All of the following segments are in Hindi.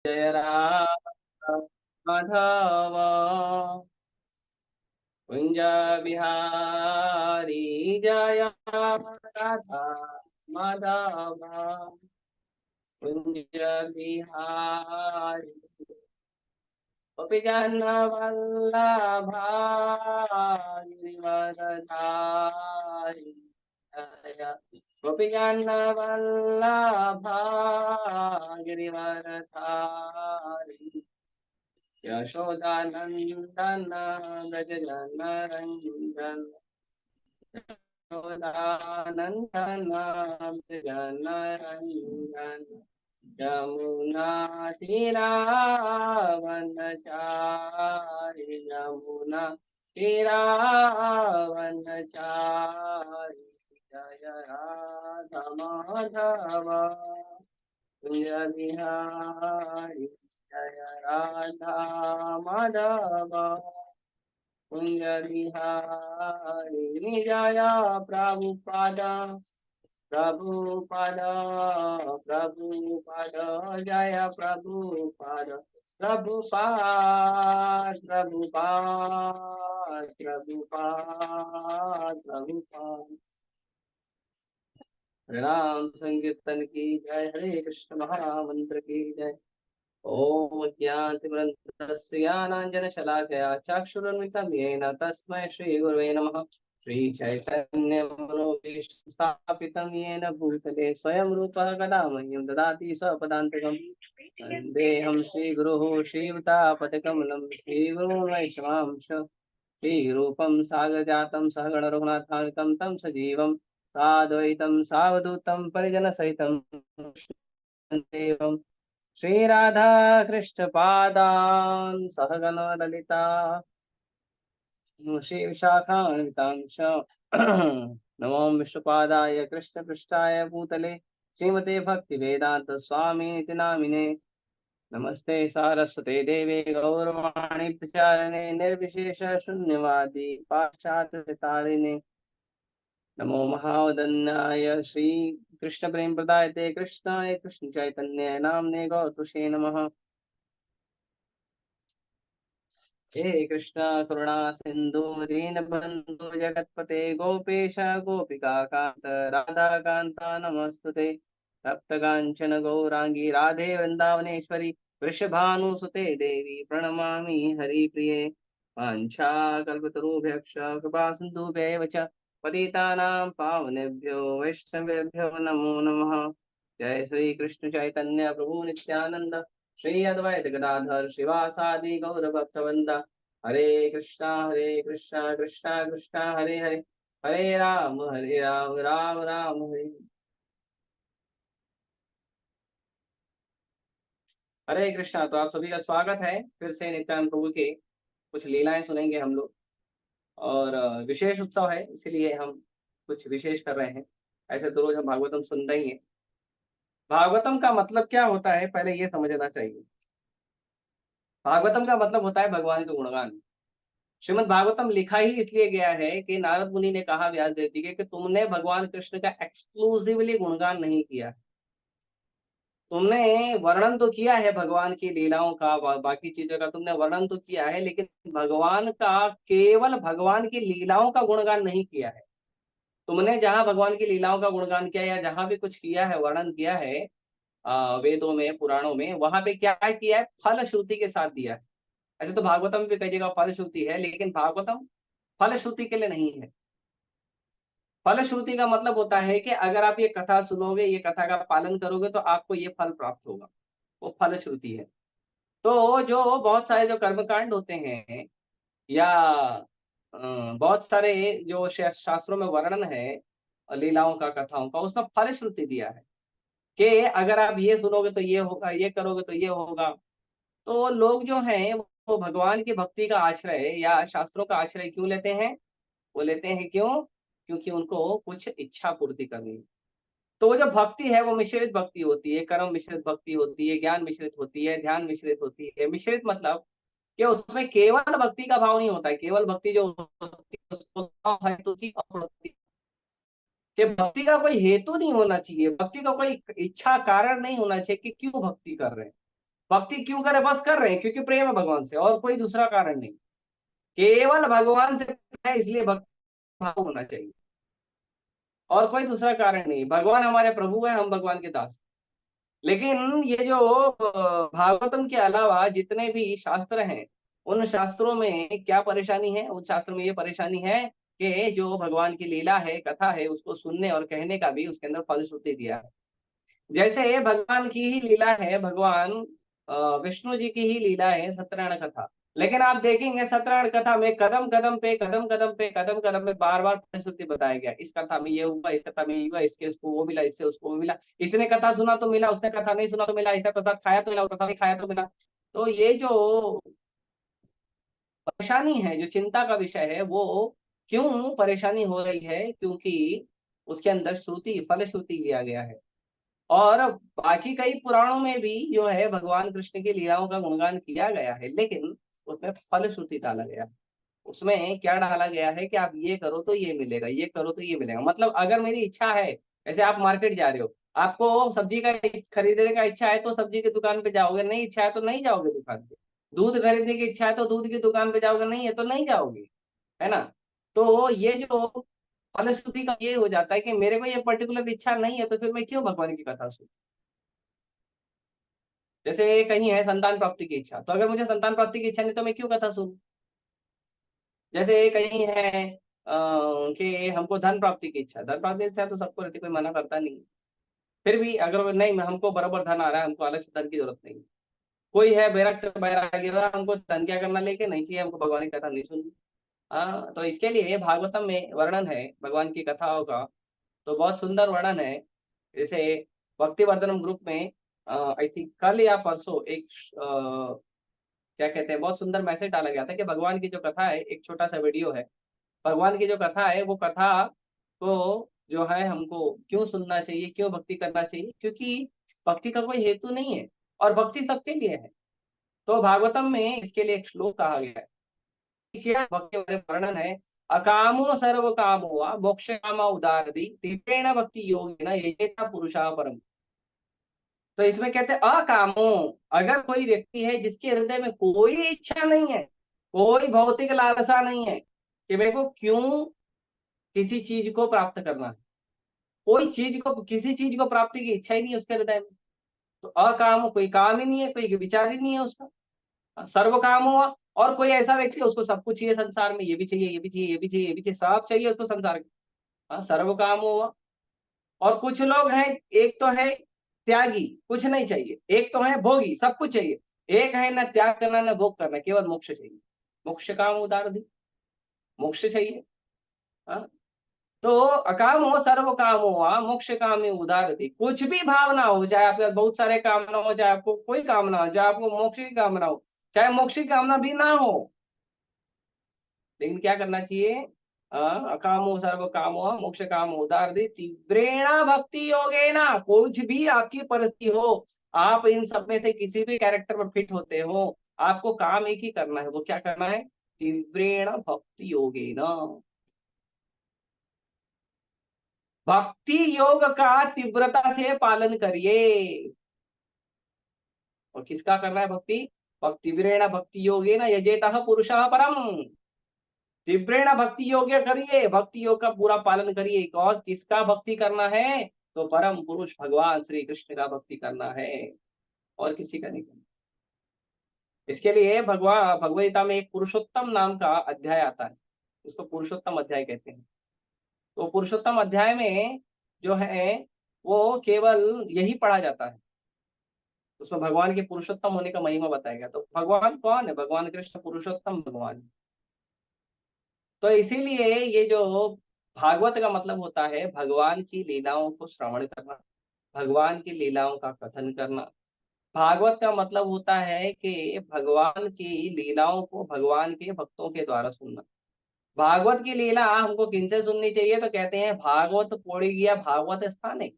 जय राम माधव कुंज बिहारी जय राधा माधव कुंज बिहारी गोपी जन वल्लभा गिरिवरधारी जय गोपी जन वल्लभा गिरिवरधारी यशोदानंदन व्रज जन रंजन यशोदानंदन व्रज जन रंजन यमुना तीरावनचारि यमुना तीरावनचारि जय राधा माधव कुंज बिहारी जय राधा माधव कुंज बिहारी जय प्रभुपाद प्रभुपाद प्रभुपाद जय प्रभुपाद प्रभुपाद प्रभुपाद प्रभुपाद प्रभुपाद राम संकीर्तन की जय। हरे कृष्ण महामंत्र की जय। ओम ज्ञानतिमिरन्धस्य ज्ञानाञ्जनशलाकया चक्षुरुन्मिलितं येन तस्मै श्रीगुरवे नमः। श्रीचैतन्यमनोभीष्टं स्थापितं येन भूतले स्वयं रूपः कदा मह्यं ददाति स्वपदान्तिकम्। वन्देऽहं श्रीगुरुः श्रीयुतापदकमलं श्रीगुरुं वैष्णवांश श्रीरूपं सागरजातं सहगण रघुनाथान्वितं तं सजीवं साद्वैतं सावधूतं परिजनसहितं देवं श्री राधा कृष्ण पादान सहगण ललिता श्री विशाखान्वितांश नमो विष्णुपादाय कृष्ण पृष्ठाय भूतले श्रीमते भक्ति वेदांत स्वामी नामिने नमस्ते सारस्वते देवे गौरवाणी प्रचारिणे निर्विशेष शून्यवादी पाश्चात्य तारिणे नमो महावदन्याय श्री कृष्ण प्रेम प्रदायते कृष्णाय कृष्ण चैतन्य नामने गौतुषे नमः। हे कृष्ण करुणा सिंधु दीनबंधु जगतपते गोपेश गोपिका कांत राधा कांता नमस्तुते सप्तकांचन गौरांगी राधे वृंदावनेश्वरी वृषभानुसुते देवी प्रणमामि हरिप्रिये वाञ्छाकल्पतरुभ्यश्च कृपा सिन्धुभ्यैव च पतितानां पावनेभ्यो वैष्णवेभ्यो नमो नमः। जय श्री कृष्ण चैतन्य प्रभु नित्यानंद श्री अद्वैत गदाधर श्रीवासादि गौर भक्तवृंद हरे कृष्णा कृष्णा कृष्णा हरे हरे हरे राम राम राम हरे हरे कृष्णा। तो आप सभी का स्वागत है फिर से नित्यानंद प्रभु के कुछ लीलाएं सुनेंगे हम लोग। और विशेष उत्सव है इसीलिए हम कुछ विशेष कर रहे हैं। ऐसे तो रोज हम भागवतम सुन रहे हैं। भागवतम का मतलब क्या होता है पहले ये समझना चाहिए। भागवतम का मतलब होता है भगवान का गुणगान। श्रीमद् भागवतम लिखा ही इसलिए गया है कि नारद मुनि ने कहा व्यास देव जी के कि तुमने भगवान कृष्ण का एक्सक्लूसिवली गुणगान नहीं किया। तुमने वर्णन तो किया है भगवान की लीलाओं का बाकी चीजों का तुमने वर्णन तो किया है, लेकिन भगवान का केवल भगवान की लीलाओं का गुणगान नहीं किया है। तुमने जहां भगवान की लीलाओं का गुणगान किया या जहां भी कुछ किया है वर्णन किया है वेदों में पुराणों में, वहां पे क्या किया है फल श्रुति के साथ दिया है। ऐसे तो भागवतम में भी कई जगह फल श्रुति है, लेकिन भागवतम फल श्रुति के लिए नहीं है। फल श्रुति का मतलब होता है कि अगर आप ये कथा सुनोगे, ये कथा का पालन करोगे तो आपको ये फल प्राप्त होगा, वो फल श्रुति है। तो जो बहुत सारे जो कर्मकांड होते हैं या बहुत सारे जो शास्त्रों में वर्णन है लीलाओं का कथाओं का, उसमें फल श्रुति दिया है कि अगर आप ये सुनोगे तो ये होगा, ये करोगे तो ये होगा। तो लोग जो हैं वो भगवान की भक्ति का आश्रय या शास्त्रों का आश्रय क्यों लेते हैं? वो लेते हैं क्यों? क्योंकि उनको कुछ इच्छा पूर्ति करनी है। तो वो जो भक्ति है वो मिश्रित भक्ति होती है, कर्म मिश्रित भक्ति होती है, ज्ञान मिश्रित होती है, ध्यान मिश्रित होती है। मिश्रित मतलब कि उसमें केवल भक्ति का भाव नहीं होता है। केवल भक्ति जो होती है उसको हेतु की अप्रवृत्ति, कि भक्ति का कोई हेतु नहीं होना चाहिए, भक्ति का कोई इच्छा कारण नहीं होना चाहिए कि क्यों भक्ति कर रहे हैं। भक्ति क्यों करे, बस कर रहे हैं क्योंकि प्रेम है भगवान से, और कोई दूसरा कारण नहीं। केवल भगवान से प्रेम है, इसलिए भक्ति भाव होना चाहिए, और कोई दूसरा कारण नहीं। भगवान हमारे प्रभु है, हम भगवान के दास। लेकिन ये जो भागवतम के अलावा जितने भी शास्त्र हैं, उन शास्त्रों में क्या परेशानी है? उन शास्त्रों में ये परेशानी है कि जो भगवान की लीला है, कथा है, उसको सुनने और कहने का भी उसके अंदर फलश्रुति दिया है। जैसे भगवान की ही लीला है, भगवान विष्णु जी की ही लीला है सत्यनारायण कथा। लेकिन आप देखेंगे सत्यनारायण कथा में कदम कदम पे कदम कदम पे कदम कदम पे बार बार फलश्रुति बताया गया। इस कथा में ये हुआ, इस कथा में ये हुआ, इसके उसको वो मिला, इससे उसको वो मिला, इसने कथा सुना तो मिला, उसने कथा नहीं सुना तो मिला, इसने प्रसाद खाया तो मिला, प्रसाद नहीं खाया तो मिला। तो ये जो परेशानी है, जो चिंता का विषय है, वो क्यों परेशानी हो रही है? क्योंकि उसके अंदर श्रुति, फलश्रुति लिया गया है। और बाकी कई पुराणों में भी जो है भगवान कृष्ण की लीलाओं का गुणगान किया गया है, लेकिन उसमें फलश्रुति डाला गया है। उसमें क्या डाला गया है कि आप ये करो तो ये मिलेगा, ये करो तो ये मिलेगा। मतलब अगर मेरी इच्छा है, जैसे आप मार्केट जा रहे हो, आपको सब्जी का खरीदने का इच्छा है तो सब्जी की दुकान पे जाओगे, नहीं इच्छा है तो नहीं जाओगे दुकान पे। दूध खरीदने की इच्छा है तो दूध की दुकान पे जाओगे, नहीं है तो नहीं जाओगे, है ना? तो ये जो फलश्रुति का ये हो जाता है कि मेरे को ये पर्टिकुलर इच्छा नहीं है, तो फिर मैं क्यों भगवान की कथा सुनूं? जैसे कहीं है संतान प्राप्ति की इच्छा, तो अगर मुझे संतान प्राप्ति की इच्छा नहीं तो मैं क्यों कथा सुनूं? जैसे कहीं है कि हमको धन प्राप्ति की इच्छा, धन प्राप्ति की इच्छा तो सबको रहती, कोई मना करता नहीं। फिर भी अगर नहीं, हमको बराबर धन आ रहा है, हमको अलग से धन की जरूरत नहीं। कोई है बैराग बैरागी वाला, हमको धन क्या करना, लेके नहीं चाहिए, हमको भगवान की कथा नहीं सुननी। हाँ, तो इसके लिए भागवतम में वर्णन है भगवान की कथाओं का, तो बहुत सुंदर वर्णन है। जैसे भक्तिवर्धनम ग्रुप में आई थिंक कल या परसों एक क्या कहते हैं, बहुत सुंदर मैसेज डाला गया था कि भगवान की जो कथा है, एक छोटा सा वीडियो है, भगवान की जो कथा है, वो कथा को जो है हमको क्यों सुनना चाहिए, क्यों भक्ति करना चाहिए? क्योंकि भक्ति का कोई हेतु नहीं है, और भक्ति सबके लिए है। तो भागवतम में इसके लिए एक श्लोक कहा गया है। क्या भक्ति वाले वर्णन है? अकामो सर्व कामो वा मोक्ष कामा उदारदी तीव्रेण भक्ति योगिना येता पुरुषा परम। तो इसमें कहते हैं अकामो, अगर कोई व्यक्ति है जिसके हृदय में कोई इच्छा नहीं है, कोई भौतिक लालसा नहीं है कि मेरे को क्यों किसी चीज को प्राप्त करना है, कोई चीज को, किसी चीज को प्राप्ति की इच्छा ही नहीं है उसके हृदय में, तो अकामो, कोई काम ही नहीं है, कोई विचार ही नहीं है उसका। सर्व काम हुआ, और कोई ऐसा व्यक्ति है उसको सब कुछ चाहिए संसार में, ये भी चाहिए, ये भी चाहिए, ये भी चाहिए, ये भी चाहिए, सब चाहिए उसको संसार के। सर्व काम हुआ। और कुछ लोग हैं, एक तो है त्यागी, कुछ नहीं चाहिए, एक तो है भोगी, सब कुछ चाहिए, एक है न त्याग करना न भोग करना, केवल मोक्ष चाहिए। मोक्ष काम उदार दी, मोक्ष चाहिए। हाँ, तो अकाम हो सर्व काम हुआ, मोक्ष काम ही उदार दी। कुछ भी भावना हो, चाहे आपके पास बहुत सारे कामना हो, चाहे आपको कोई कामना हो, चाहे आपको मोक्ष की कामना हो, चाहे मोक्ष की कामना भी ना हो, लेकिन क्या करना चाहिए? अकामो सर्व कामो मोक्ष काम उदार दे तीव्रेणा भक्ति योगेना। कुछ भी आपकी परिस्थिति हो, आप इन सब में से किसी भी कैरेक्टर में फिट होते हो, आपको काम एक ही करना है। वो क्या करना है? तीव्रेण भक्ति योगेना, भक्ति योग का तीव्रता से पालन करिए। और किसका करना है भक्ति? तीव्रेण भक्ति योगेना यजेतः पुरुषः परम। तीव्रेण भक्ति योग्य करिए, भक्ति योग का पूरा पालन करिए। और किसका भक्ति करना है? तो परम पुरुष भगवान श्री कृष्ण का भक्ति करना है, और किसी का नहीं करना। इसके लिए भगवान भगवद गीता में एक पुरुषोत्तम नाम का अध्याय आता है, उसको पुरुषोत्तम अध्याय कहते हैं। तो पुरुषोत्तम अध्याय में जो है वो केवल यही पढ़ा जाता है, उसमें भगवान के पुरुषोत्तम होने का महिमा बताया गया। तो भगवान कौन है? भगवान कृष्ण पुरुषोत्तम भगवान। तो इसीलिए ये जो भागवत का मतलब होता है भगवान की लीलाओं को श्रवण करना, भगवान की लीलाओं का कथन करना। भागवत का मतलब होता है कि भगवान की लीलाओं को भगवान के भक्तों के द्वारा सुनना। भागवत की लीला हमको किनसे सुननी चाहिए? तो कहते हैं भागवत पौड़ी गया भागवत स्थान है।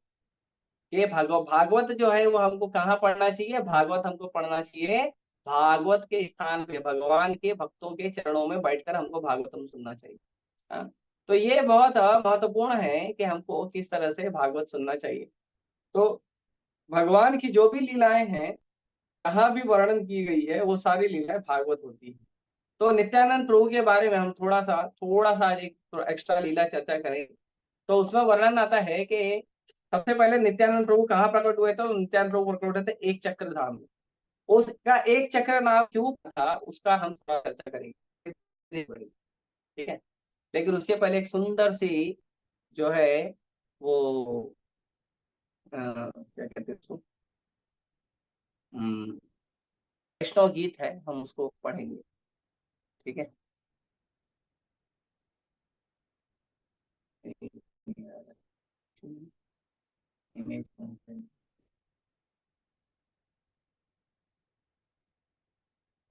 ये भागवत जो है वो हमको कहाँ पढ़ना चाहिए? भागवत हमको पढ़ना चाहिए भागवत के स्थान पे, भगवान के भक्तों के चरणों में बैठकर हमको भागवतम सुनना चाहिए। हाँ? तो ये बहुत महत्वपूर्ण है कि हमको किस तरह से भागवत सुनना चाहिए। तो भगवान की जो भी लीलाएं हैं जहाँ भी वर्णन की गई है वो सारी लीलाएं भागवत होती है। तो नित्यानंद प्रभु के बारे में हम थोड़ा सा आज एक एक्स्ट्रा लीला चर्चा करेंगे। तो उसमें वर्णन आता है कि सबसे पहले नित्यानंद प्रभु कहाँ प्रकट हुए थे? तो नित्यानंद प्रभु प्रकट हुए थे एक चक्र धाम में। उसका एक चक्र नाम क्यों था उसका हम थोड़ा चर्चा करेंगे, ठीक है। लेकिन उसके पहले एक सुंदर सी जो है वो क्या कहते हैं उसको, वैष्णव गीत है, हम उसको पढ़ेंगे, ठीक है।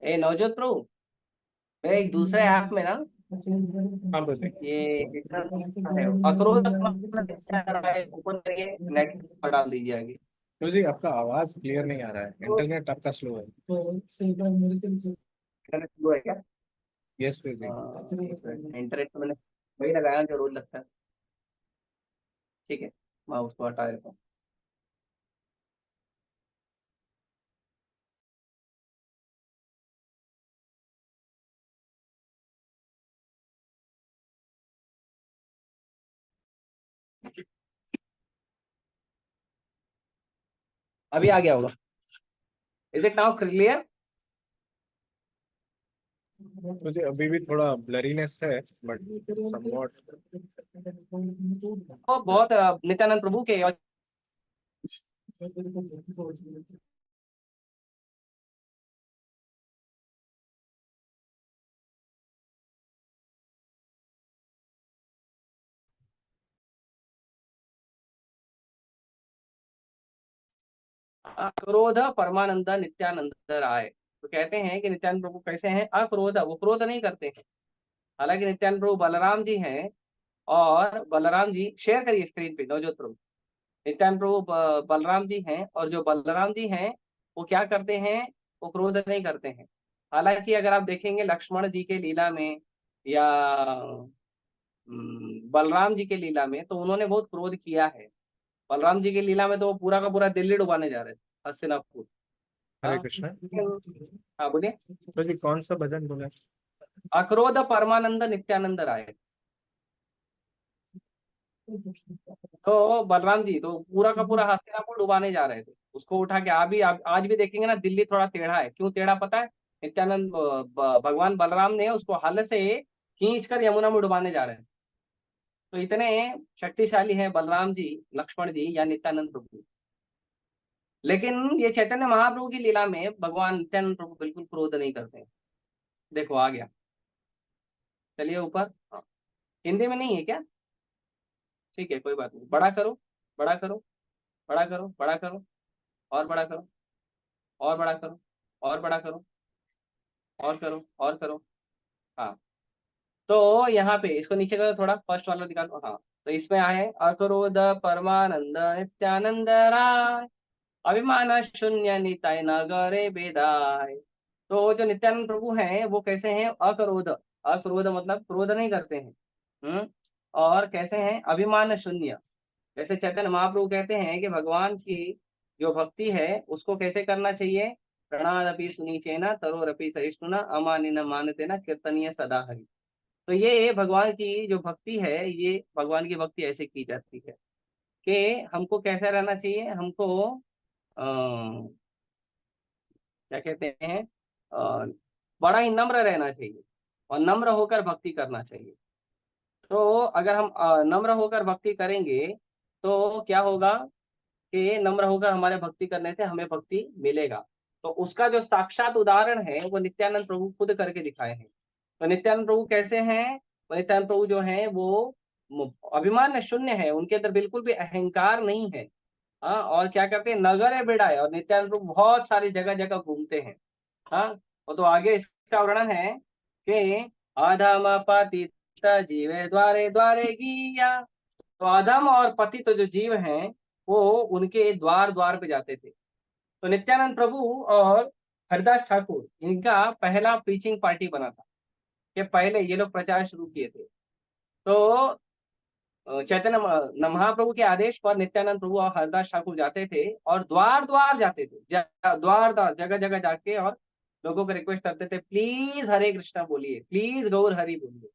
ए नवजोत प्रभु, मैं एक दूसरे ऐप में ना हाँ बोलिए। ये है अक्रोध ओपन करिए, नेट पर डाल दीजिए आगे। तो जी आपका आवाज क्लियर नहीं आ रहा है, इंटरनेट आपका स्लो है। इंटरनेट स्लो है क्या? यस जी। इंटरनेट तो मैंने वही लगाया जो रोज लगता है, ठीक है। मैं उसको हटा देता हूँ। अभी आ गया होगा। Is it now clear? मुझे अभी भी थोड़ा ब्लरीनेस है, बट समवॉट। तो बहुत नित्यानंद प्रभु के अक्रोध परमानंद नित्यानंद राय। तो कहते हैं कि नित्यानंद प्रभु कैसे हैं? अक्रोध, वो क्रोध नहीं करते हैं। हालांकि नित्यानंद प्रभु बलराम जी हैं, और बलराम जी शेयर करिए स्क्रीन पे नवजोत प्रभु। नित्यानंद प्रभु बलराम जी हैं, और जो बलराम जी हैं वो क्या करते हैं? वो क्रोध नहीं करते हैं। हालांकि अगर आप देखेंगे लक्ष्मण जी के लीला में या बलराम जी के लीला में, तो उन्होंने बहुत क्रोध किया है। बलराम जी की लीला में तो वो पूरा का पूरा दिल्ली डुबाने जा रहे थे, हस्तिनापुर। हरे हाँ, कृष्णा। हाँ बोलिए। तो जी कौन सा भजन बोला? अक्रोध परमानंद नित्यानंद राय। तो बलराम जी तो पूरा का पूरा हस्तिनापुर डुबाने जा रहे थे, उसको उठा के। आज भी देखेंगे ना, दिल्ली थोड़ा टेढ़ा है। क्यों टेढ़ा पता है? नित्यानंद भगवान बलराम ने उसको हल से खींच कर यमुना में डुबाने जा रहे हैं। तो इतने शक्तिशाली हैं बलराम जी, लक्ष्मण जी या नित्यानंद प्रभु। लेकिन ये चैतन्य महाप्रभु की लीला में भगवान नित्यानंद प्रभु बिल्कुल क्रोध नहीं करते हैं। देखो आ गया, चलिए ऊपर। हाँ, हिंदी में नहीं है क्या? ठीक है, कोई बात नहीं। बड़ा करो, बड़ा करो, बड़ा करो, बड़ा करो, और बड़ा करो, और बड़ा करो, और बड़ा करो, और करो, और करो। हाँ, तो यहाँ पे इसको नीचे करो थोड़ा, फर्स्ट वाला दिखा दो। हाँ, तो इसमें आए अक्रोध परमानंद नित्यानंद राय, अभिमान शून्य निताय नगरे बेदाय। तो जो नित्यानंद प्रभु हैं वो कैसे हैं? अक्रोध। अक्रोध मतलब क्रोध नहीं करते हैं। और कैसे हैं? अभिमान शून्य। जैसे चैतन्य महाप्रभु कहते हैं कि भगवान की जो भक्ति है उसको कैसे करना चाहिए? प्रणादपि सुनीचेना तरोरपि सहिष्णुना अमानिन मानते न कीर्तनीय सदा हरि। तो ये भगवान की जो भक्ति है, ये भगवान की भक्ति ऐसे की जाती है कि हमको कैसा रहना चाहिए? हमको अ, क्या कहते हैं, अ, बड़ा ही नम्र रहना चाहिए, और नम्र होकर भक्ति करना चाहिए। तो अगर हम नम्र होकर भक्ति करेंगे तो क्या होगा कि नम्र होकर हमारे भक्ति करने से हमें भक्ति मिलेगा। तो उसका जो साक्षात उदाहरण है वो नित्यानंद प्रभु खुद करके दिखाए हैं। तो नित्यानंद प्रभु कैसे हैं? तो नित्यानंद प्रभु जो हैं वो अभिमान शून्य है, उनके अंदर बिल्कुल भी अहंकार नहीं है। हाँ, और क्या करते हैं? नगर है बेड़ा है, और नित्यानंद प्रभु बहुत सारी जगह जगह घूमते हैं। हाँ, वो तो आगे इसका वर्णन है कि अधम पतित जीवे द्वारे द्वारे गिया। तो अधम और पतित तो जो जीव हैं वो उनके द्वार द्वार पे जाते थे। तो नित्यानंद प्रभु और हरिदास ठाकुर इनका पहला प्रीचिंग पार्टी बना था, कि पहले ये लोग प्रचार शुरू किए थे। तो चैतन्य महाप्रभु के आदेश पर नित्यानंद प्रभु और हरदास ठाकुर जाते थे और द्वार द्वार जाते थे, द्वार द्वार जगह जगह जाके और लोगों को रिक्वेस्ट करते थे, प्लीज हरे कृष्णा बोलिए, प्लीज गौर हरि बोलिए।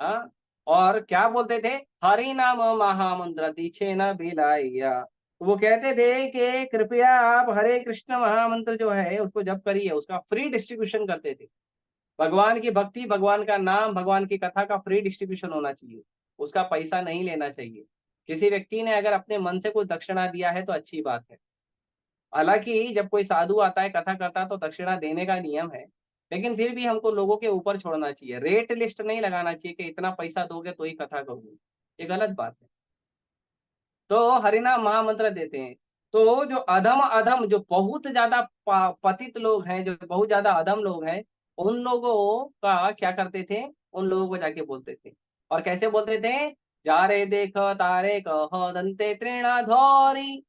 हाँ, और क्या बोलते थे, हरि नाम महामंत्र दीछे न बिलाइया। तो वो कहते थे कि कृपया आप हरे कृष्ण महामंत्र जो है उसको जप करिए, उसका फ्री डिस्ट्रीब्यूशन करते थे। भगवान की भक्ति, भगवान का नाम, भगवान की कथा का फ्री डिस्ट्रीब्यूशन होना चाहिए, उसका पैसा नहीं लेना चाहिए। किसी व्यक्ति ने अगर अपने मन से कोई दक्षिणा दिया है तो अच्छी बात है। हालांकि जब कोई साधु आता है, कथा करता है, तो दक्षिणा देने का नियम है, लेकिन फिर भी हमको लोगों के ऊपर छोड़ना चाहिए, रेट लिस्ट नहीं लगाना चाहिए कि इतना पैसा दोगे तो ही कथा करूंगी, ये गलत बात है। तो हरिनाम महामंत्र देते हैं। तो जो अधम अधम जो बहुत ज्यादा पतित लोग हैं, जो बहुत ज्यादा अधम लोग हैं, उन लोगों का क्या करते थे, उन लोगों को जाके बोलते थे। और कैसे बोलते थे, जा रे देख तारे कह दंते तृणाधौरी।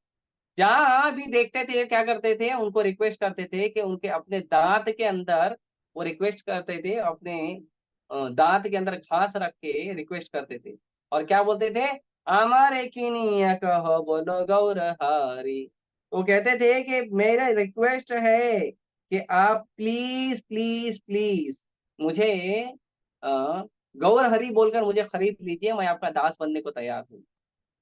जहां भी देखते थे क्या करते थे, उनको रिक्वेस्ट करते थे कि उनके अपने दांत के अंदर, वो रिक्वेस्ट करते थे अपने दांत के अंदर घास रख के रिक्वेस्ट करते थे। और क्या बोलते थे, हमारे किनिया कहो बोलो गौर हरि। वो कहते थे कि मेरा रिक्वेस्ट है कि आप प्लीज प्लीज प्लीज मुझे अ, गौर हरि बोलकर मुझे खरीद लीजिए, मैं आपका दास बनने को तैयार हूँ,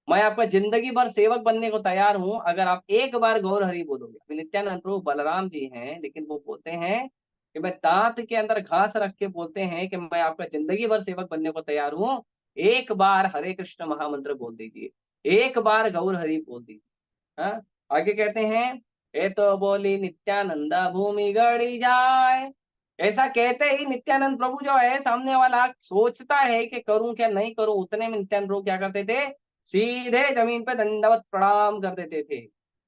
मैं आपका जिंदगी भर सेवक बनने को तैयार हूं, अगर आप एक बार गौर हरि बोलोगे। अभी नित्यानंद प्रभु बलराम जी हैं, लेकिन वो बोलते हैं कि मैं दांत के अंदर घास रख के बोलते हैं कि मैं आपका जिंदगी भर सेवक बनने को तैयार हूं, एक बार हरे कृष्ण महामंत्र बोल दीजिए, एक बार गौर हरि बोल दीजिए। हाँ, आगे कहते हैं, ए तो बोली नित्यानंदा भूमि गड़ी जाए। ऐसा कहते ही नित्यानंद प्रभु जो है, सामने वाला सोचता है कि करूं क्या नहीं करूं, उतने में नित्यानंद प्रभु क्या करते थे, सीधे जमीन पे दंडवत प्रणाम कर देते थे।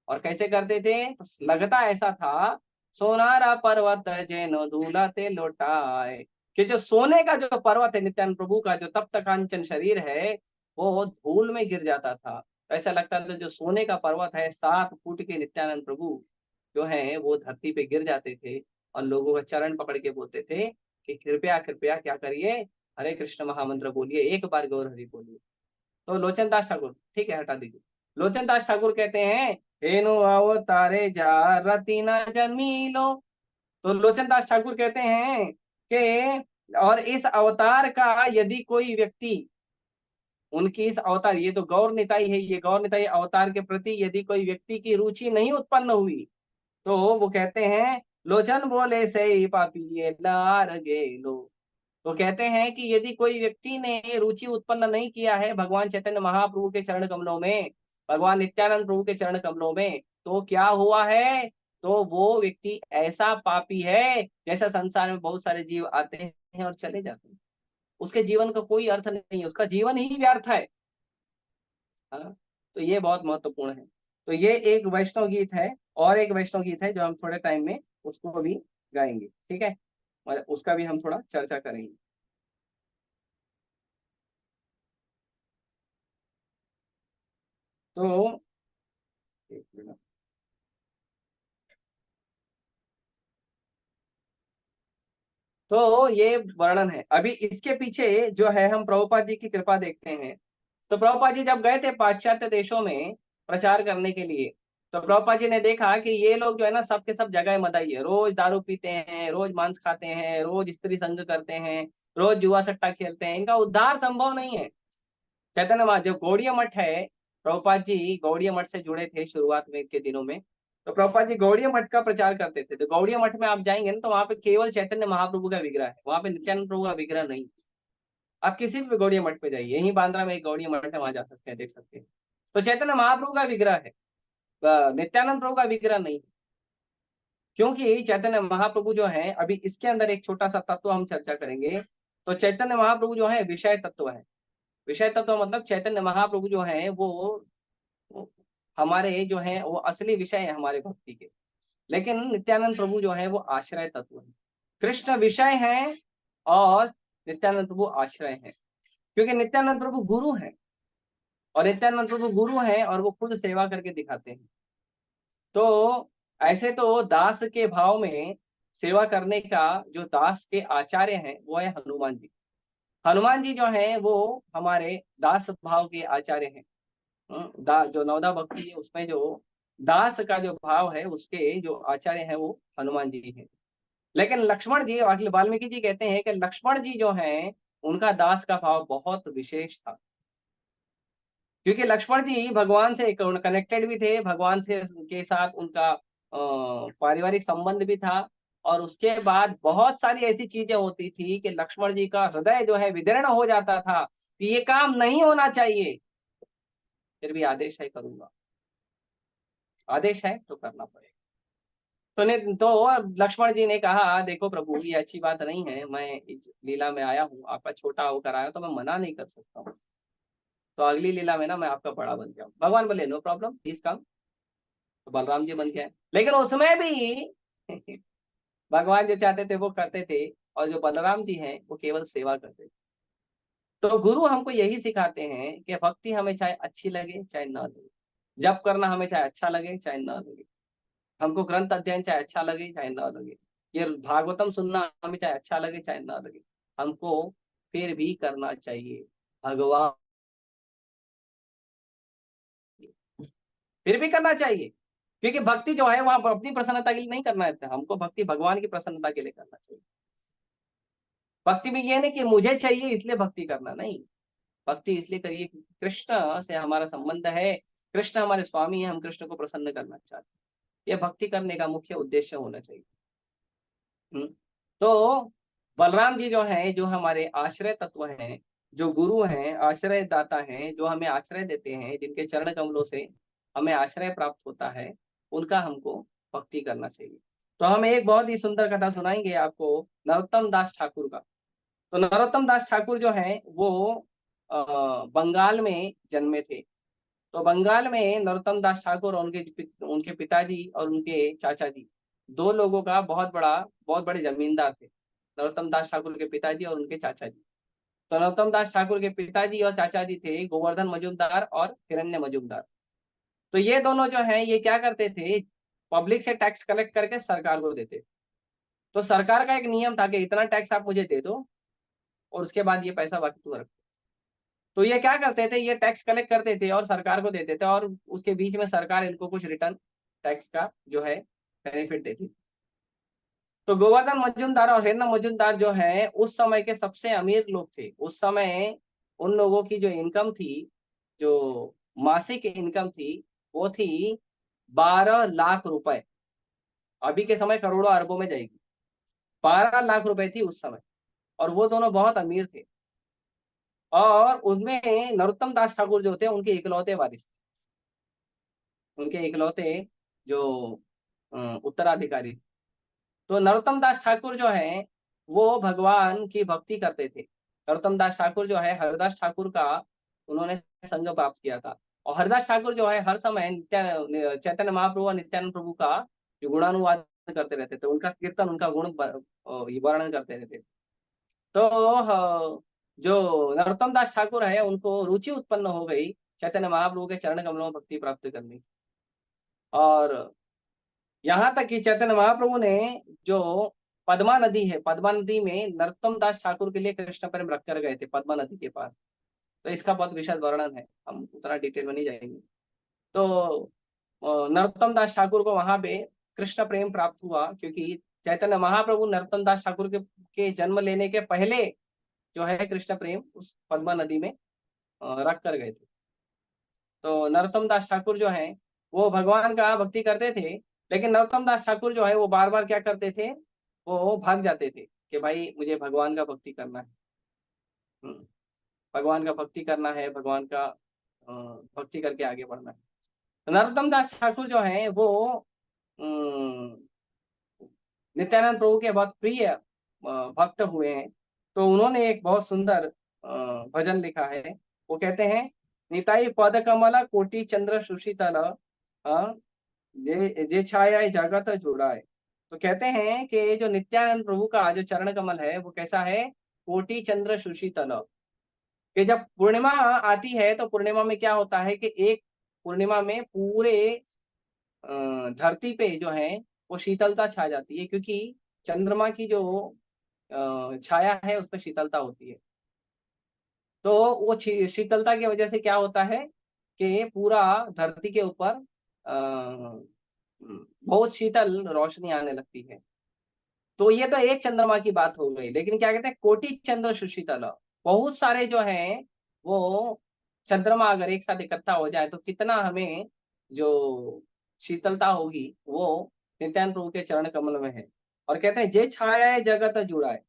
और कैसे करते थे, तो लगता ऐसा था, सोनारा पर्वत जैनो धूलाते लौटाए, कि जो सोने का जो पर्वत है नित्यानंद प्रभु का, जो तप्त कांचन शरीर है, वो धूल में गिर जाता था। ऐसा लगता था जो सोने का पर्वत है, 7 फुट के नित्यानंद प्रभु जो है वो धरती पे गिर जाते थे, और लोगों का चरण पकड़ के बोलते थे कि कृपया कृपया क्या करिए, हरे कृष्ण महामंत्र बोलिए, एक बार गौर हरि बोलिए। तो लोचन दास ठाकुर, ठीक है हटा दीजिए, लोचन दास ठाकुर कहते हैं, हेनु अवतारे जा रति न जन्मी लो। तो लोचन दास ठाकुर कहते हैं कि और इस अवतार का यदि कोई व्यक्ति, उनकी इस अवतार, ये तो गौर निताई है, ये गौर निताई अवतार के प्रति यदि कोई व्यक्ति की रुचि नहीं उत्पन्न हुई, तो वो कहते हैं, लोचन बोले से पापी ये लार गे लो। तो कहते हैं कि यदि कोई व्यक्ति ने रुचि उत्पन्न नहीं किया है भगवान चैतन्य महाप्रभु के चरण कमलों में, भगवान नित्यानंद प्रभु के चरण कमलों में, तो क्या हुआ है, तो वो व्यक्ति ऐसा पापी है जैसा संसार में बहुत सारे जीव आते हैं और चले जाते हैं, उसके जीवन का कोई अर्थ नहीं है, उसका जीवन ही व्यर्थ है। हाँ, तो ये बहुत महत्वपूर्ण है। तो ये एक वैष्णव गीत है, और एक वैष्णव गीत है जो हम थोड़े टाइम में उसको भी गाएंगे, ठीक है, मतलब उसका भी हम थोड़ा चर्चा करेंगे। तो एक मिनट। तो ये वर्णन है, अभी इसके पीछे जो है हम प्रभुपाद जी की कृपा देखते हैं। तो प्रभुपाद जी जब गए थे पाश्चात्य देशों में प्रचार करने के लिए, तो प्रभुपाद जी ने देखा कि ये लोग जो है ना, सबके सब जगह मदाई है, रोज दारू पीते हैं, रोज मांस खाते हैं, रोज स्त्री संग करते हैं, रोज जुआ सट्टा खेलते हैं, इनका उद्धार संभव नहीं है। चैतन्य जो गौड़ीय मठ है, प्रभुपाद जी गौड़ीय मठ से जुड़े थे शुरुआत में के दिनों में। तो प्रभुपाद जी गौड़ीय मठ का प्रचार करते थे। तो गौड़ीय मठ में आप जाएंगे ना, तो वहां पे केवल चैतन्य महाप्रभु का विग्रह है, वहां पे नित्यानंद प्रभु का विग्रह नहीं। आप किसी भी गौड़ीय मठ पे जाइए, यही बांद्रा में एक गौड़ीय मठ है, वहां जा सकते हैं, देख सकते हैं। तो चैतन्य महाप्रभु का विग्रह है, नित्यानंद प्रभु का विग्रह नहीं। क्योंकि चैतन्य महाप्रभु जो है, अभी इसके अंदर एक छोटा सा तत्व हम चर्चा करेंगे। तो चैतन्य महाप्रभु जो है विषय तत्व है। विषय तत्व मतलब चैतन्य महाप्रभु जो है वो हमारे जो है वो असली विषय है हमारे भक्ति के। लेकिन नित्यानंद प्रभु जो है वो आश्रय तत्व है। कृष्ण विषय है और नित्यानंद प्रभु आश्रय है। क्योंकि नित्यानंद प्रभु गुरु है, और नित्यानंद प्रभु गुरु है और वो खुद सेवा करके दिखाते हैं। तो ऐसे तो दास के भाव में सेवा करने का जो दास के आचार्य हैं वो है हनुमान जी। हनुमान जी जो हैं वो हमारे दास भाव के आचार्य हैं। जो नवदा भक्ति है उसमें जो दास का जो भाव है उसके जो आचार्य हैं वो हनुमान जी हैं। लेकिन लक्ष्मण जी, वाल्मीकि जी कहते हैं कि लक्ष्मण जी जो हैं उनका दास का भाव बहुत विशेष था, क्योंकि लक्ष्मण जी भगवान से कनेक्टेड भी थे, भगवान से के साथ उनका पारिवारिक संबंध भी था। और उसके बाद बहुत सारी ऐसी चीजें होती थी कि लक्ष्मण जी का हृदय जो है विदीर्ण हो जाता था कि ये काम नहीं होना चाहिए, फिर भी आदेश है करूंगा, आदेश है तो करना पड़ेगा। तो लक्ष्मण जी ने कहा देखो प्रभु ये अच्छी बात नहीं है, मैं इस लीला में आया हूँ, आपका छोटा होकर आया हूं, तो मैं मना नहीं कर सकता हूँ। तो अगली लीला में ना मैं आपका बड़ा बन जाऊँ। भगवान बोले नो प्रॉब्लम प्लीज कम। तो बलराम जी बन गए, लेकिन उसमें भी भगवान जो चाहते थे वो करते थे, और जो बलराम जी हैं वो केवल सेवा करते थे। तो गुरु हमको यही सिखाते हैं कि भक्ति हमें चाहे अच्छी लगे चाहे ना लगे, जप करना हमें चाहे अच्छा लगे चाहे ना लगे, हमको ग्रंथ अध्ययन चाहे अच्छा लगे चाहे ना लगे, ये भागवतम सुनना हमें चाहे अच्छा लगे चाहे ना लगे, हमको फिर भी करना चाहिए। भगवान फिर भी करना चाहिए, क्योंकि भक्ति जो है वहां अपनी प्रसन्नता के लिए नहीं करना है, हमको भक्ति भगवान की प्रसन्नता के लिए करना चाहिए। भक्ति में ये नहीं कि मुझे चाहिए इसलिए भक्ति करना, नहीं। भक्ति इसलिए करिए कि कृष्ण से हमारा संबंध है, कृष्ण हमारे स्वामी है, हम कृष्ण को प्रसन्न करना चाहते हैं, यह भक्ति करने का मुख्य उद्देश्य होना चाहिए। तो बलराम जी जो हैं, जो हमारे आश्रय तत्व हैं, जो गुरु हैं, आश्रय दाता हैं, जो हमें आश्रय देते हैं, जिनके चरण कमलों से हमें आश्रय प्राप्त होता है, उनका हमको भक्ति करना चाहिए। तो हम एक बहुत ही सुंदर कथा सुनाएंगे आपको नरोत्तम दास ठाकुर का। तो नरोत्तम दास ठाकुर जो हैं वो बंगाल में जन्मे थे। तो बंगाल में नरोत्तम दास ठाकुर और उनके पिताजी और उनके चाचा जी, दो लोगों का बहुत बड़े जमींदार थे, नरोत्तम दास ठाकुर के पिताजी और उनके चाचा जी। तो नरोत्तम दास ठाकुर के पिताजी और चाचा जी थे गोवर्धन मजूमदार और हिरण्य मजूमदार। तो ये दोनों जो हैं ये क्या करते थे, पब्लिक से टैक्स कलेक्ट करके सरकार को देते। तो सरकार का एक नियम था कि इतना टैक्स आप मुझे दे दो और उसके बाद ये पैसा बाकी तू रख। तो ये क्या करते थे, ये टैक्स कलेक्ट करते थे और सरकार को देते थे, और उसके बीच में सरकार इनको कुछ रिटर्न टैक्स का जो है बेनिफिट देती। तो गोवर्धन मजूमदार और हिरण्य मजूमदार जो है उस समय के सबसे अमीर लोग थे। उस समय उन लोगों की जो इनकम थी, जो मासिक इनकम थी, वो थी 12 लाख रुपए। अभी के समय करोड़ों अरबों में जाएगी। 12 लाख रुपए थी उस समय, और वो दोनों बहुत अमीर थे। और उनमें नरोत्तम दास ठाकुर जो थे उनके इकलौते वारिस थे, उनके इकलौते जो उत्तराधिकारी। तो नरोत्तम दास ठाकुर जो है वो भगवान की भक्ति करते थे। नरोत्तम दास ठाकुर जो है हरिदास ठाकुर का उन्होंने संग प्राप्त किया था। और हरिदास ठाकुर जो है हर समय चैतन्य महाप्रभु और नित्यानंद प्रभु का जो गुणानुवाद करते रहते थे, उनका कीर्तन, उनका गुण वर्णन करते रहते थे। तो जो नरोत्तम दास ठाकुर है उनको रुचि उत्पन्न हो गई चैतन्य महाप्रभु के चरण कमलों में भक्ति प्राप्त करने की। और यहाँ तक कि चैतन्य महाप्रभु ने जो पद्मा नदी है, पद्मा नदी में नरोत्तम दास ठाकुर के लिए कृष्ण प्रेम रख कर गए थे पद्मा नदी के पास। तो इसका बहुत विशद वर्णन है, हम उतना डिटेल में नहीं जाएंगे। तो नरोत्तम दास ठाकुर को वहां पे कृष्ण प्रेम प्राप्त हुआ, क्योंकि चैतन्य महाप्रभु नरोत्तम दास ठाकुर के जन्म लेने के पहले जो है कृष्ण प्रेम उस पद्मा नदी में रख कर गए थे। तो नरोत्तम दास ठाकुर जो है वो भगवान का भक्ति करते थे, लेकिन नरोत्तम दास ठाकुर जो है वो बार बार क्या करते थे, वो भाग जाते थे कि भाई मुझे भगवान का भक्ति करना है। हम्म, भगवान का भक्ति करना है, भगवान का भक्ति करके आगे बढ़ना है। तो नरोत्तम दास ठाकुर जो है वो अम, नित्यानंद प्रभु के बहुत प्रिय भक्त हुए हैं। तो उन्होंने एक बहुत सुंदर भजन लिखा है। वो कहते हैं, निताई पद कमला कोटि चंद्र सुशीतल, जे छाया जगत जुड़ाए। तो कहते हैं कि जो नित्यानंद प्रभु का जो चरण कमल है वो कैसा है, कोटि चंद्र सुशीतल। कि जब पूर्णिमा आती है तो पूर्णिमा में क्या होता है कि एक पूर्णिमा में पूरे धरती पे जो है वो शीतलता छा जाती है, क्योंकि चंद्रमा की जो छाया है उस पर शीतलता होती है। तो वो शीतलता की वजह से क्या होता है कि पूरा धरती के ऊपर बहुत शीतल रोशनी आने लगती है। तो ये तो एक चंद्रमा की बात हो गई, लेकिन क्या कहते हैं कोटि चंद्र सुशीतल, बहुत सारे जो हैं वो चंद्रमा अगर एक साथ इकट्ठा हो जाए तो कितना हमें जो शीतलता होगी वो नित्यानंद प्रभु के चरण कमल में है। और कहते हैं जे छाया है जगत जुड़ाए,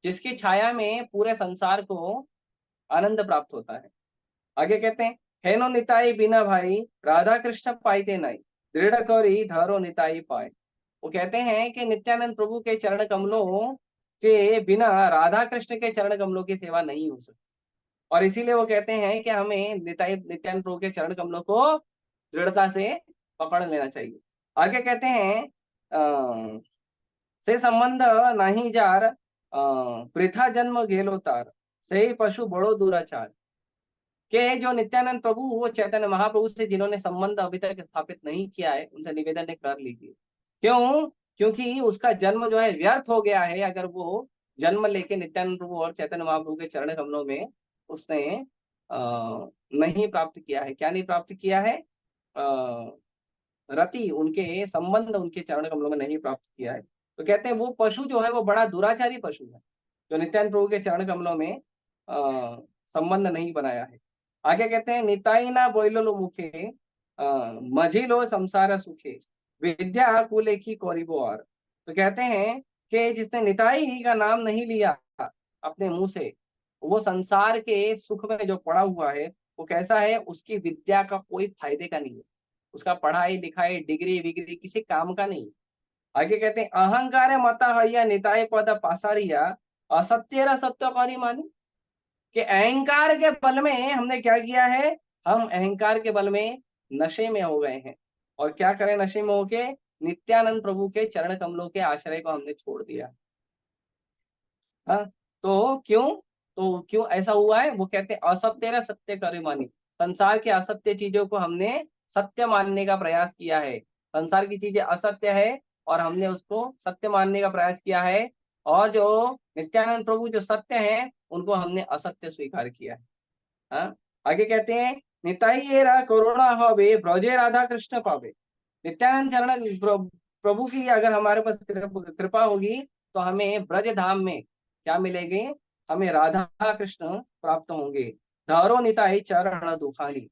जिसकी छाया में पूरे संसार को आनंद प्राप्त होता है। आगे कहते हैं हेनो निताई बिना भाई राधा कृष्ण पाइते नहीं, दृढ़ करी धरो निताई पाए। वो कहते हैं कि नित्यानंद प्रभु के चरण कमलों के बिना राधा कृष्ण के चरण कमलों की सेवा नहीं हो सकती। और इसीलिए वो कहते हैं कि हमें नित्यानंद प्रभु के चरण कमलों को दृढ़ता से पकड़ लेना चाहिए। आगे कहते हैं से संबंध नहीं जार वृथा जन्म गेलो तार, से पशु बड़ो दुराचार। कि जो नित्यानंद प्रभु वो चैतन्य महाप्रभु से जिन्होंने संबंध अभी तक स्थापित नहीं किया है उनसे निवेदन है कर लीजिए। क्यों? क्योंकि उसका जन्म जो है व्यर्थ हो गया है अगर वो जन्म लेके नित्यानंद प्रभु और चैतन्य महाप्रभु के चरण कमलों में उसने नहीं प्राप्त किया है। क्या नहीं प्राप्त किया है? रति उनके संबंध उनके चरण कमलों में नहीं प्राप्त किया है। तो कहते हैं वो पशु जो है वो बड़ा दुराचारी पशु है जो नित्यानंद प्रभु के चरण कमलों में संबंध नहीं बनाया है। आगे कहते हैं निताई ना बोलो मुखे मझिलो संसार सुखे, विद्या कुले की कौरिबो और। तो कहते हैं कि जिसने निताई का नाम नहीं लिया अपने मुंह से, वो संसार के सुख में जो पड़ा हुआ है वो कैसा है, उसकी विद्या का कोई फायदे का नहीं है, उसका पढ़ाई लिखाई डिग्री विग्री किसी काम का नहीं। आगे कहते हैं अहंकार मत हया निताय पद पासारिया, असत्य सत्य करी मानी। कि अहंकार के बल में हमने क्या किया है, हम अहंकार के बल में नशे में हो गए हैं। और क्या करें नशे में होके, नित्यानंद प्रभु के चरण कमलों के आश्रय को हमने छोड़ दिया। हाँ, तो क्यों ऐसा हुआ है? वो कहते हैं असत्य सत्य करे मानी। संसार के असत्य चीजों को हमने सत्य मानने का प्रयास किया है। संसार की चीजें असत्य है और हमने उसको सत्य मानने का प्रयास किया है। और जो नित्यानंद प्रभु जो सत्य है उनको हमने असत्य स्वीकार किया है। हाँ? आगे कहते हैं निताई एरा करुणा हवे ब्रजे राधा कृष्ण पावे। नित्यानंद चरण प्रभु की अगर हमारे पास कृपा होगी तो हमें ब्रज धाम में क्या मिलेंगे, हमें राधा कृष्ण प्राप्त होंगे। धारो निताई चरण दुखानी।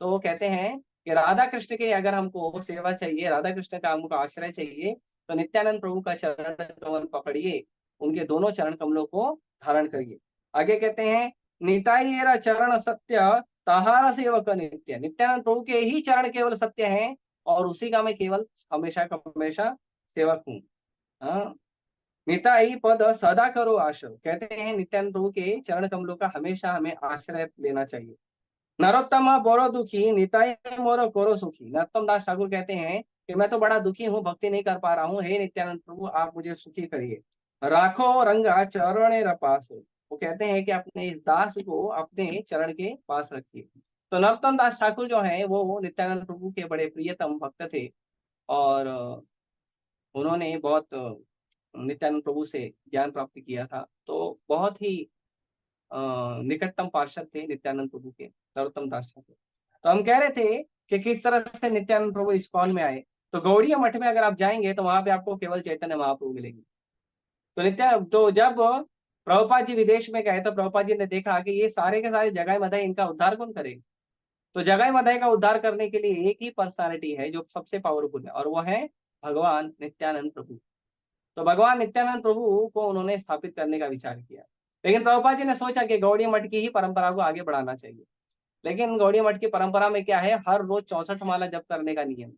तो वो कहते हैं कि राधा कृष्ण के अगर हमको सेवा चाहिए, राधा कृष्ण का हमको आश्रय चाहिए, तो नित्यानंद प्रभु का चरण कमल पकड़िए, उनके दोनों चरण कमलों को धारण करिए। आगे कहते हैं निताई एरा चरण सत्य, तहारा सेवक नित्य। नित्यानंद प्रभु के ही चरण केवल सत्य हैं और उसी का मैं केवल हमेशा का हमेशा सेवक हूँ। हाँ, निताई पद सदा करो आश्रय। कहते हैं नित्यानंद प्रभु के चरण कमलों का हमेशा हमें आश्रय लेना चाहिए। नरोत्तम बोरो दुखी निताई मोरो करो सुखी। नरोत्तम दास ठाकुर कहते हैं कि मैं तो बड़ा दुखी हूँ, भक्ति नहीं कर पा रहा हूँ, हे नित्यानंद प्रभु आप मुझे सुखी करिए। राखो रंगा चरण रपास। वो कहते हैं कि अपने इस दास को अपने चरण के पास रखिए। तो नरोत्तम दास ठाकुर जो है वो नित्यानंद प्रभु के बड़े प्रियतम भक्त थे और उन्होंने बहुत नित्यानंद प्रभु से ज्ञान प्राप्त किया था। तो बहुत ही निकटतम पार्षद थे नित्यानंद प्रभु के नरोत्तम दास ठाकुर। तो हम कह रहे थे कि किस तरह से नित्यानंद प्रभु इस्कॉन में आए। तो गौड़िया मठ में अगर आप जाएंगे तो वहां पे आपको केवल चैतन्य महाप्रभु मिलेंगे। तो जब प्रभुपाद जी विदेश में गए तो प्रभुपाद जी ने देखा कि ये सारे के सारे जगाई मधाई इनका उद्धार कौन करेगा। तो जगाई मधाई का उद्धार करने के लिए एक ही पर्सनालिटी है जो सबसे पावरफुल है और वो है भगवान नित्यानंद प्रभु। तो भगवान नित्यानंद प्रभु को उन्होंने स्थापित करने का विचार किया। लेकिन प्रभुपाद जी ने सोचा कि गौड़ीय मठ की ही परंपरा को आगे बढ़ाना चाहिए। लेकिन गौड़ीय मठ की परंपरा में क्या है, हर रोज 64 माला जप करने का नियम।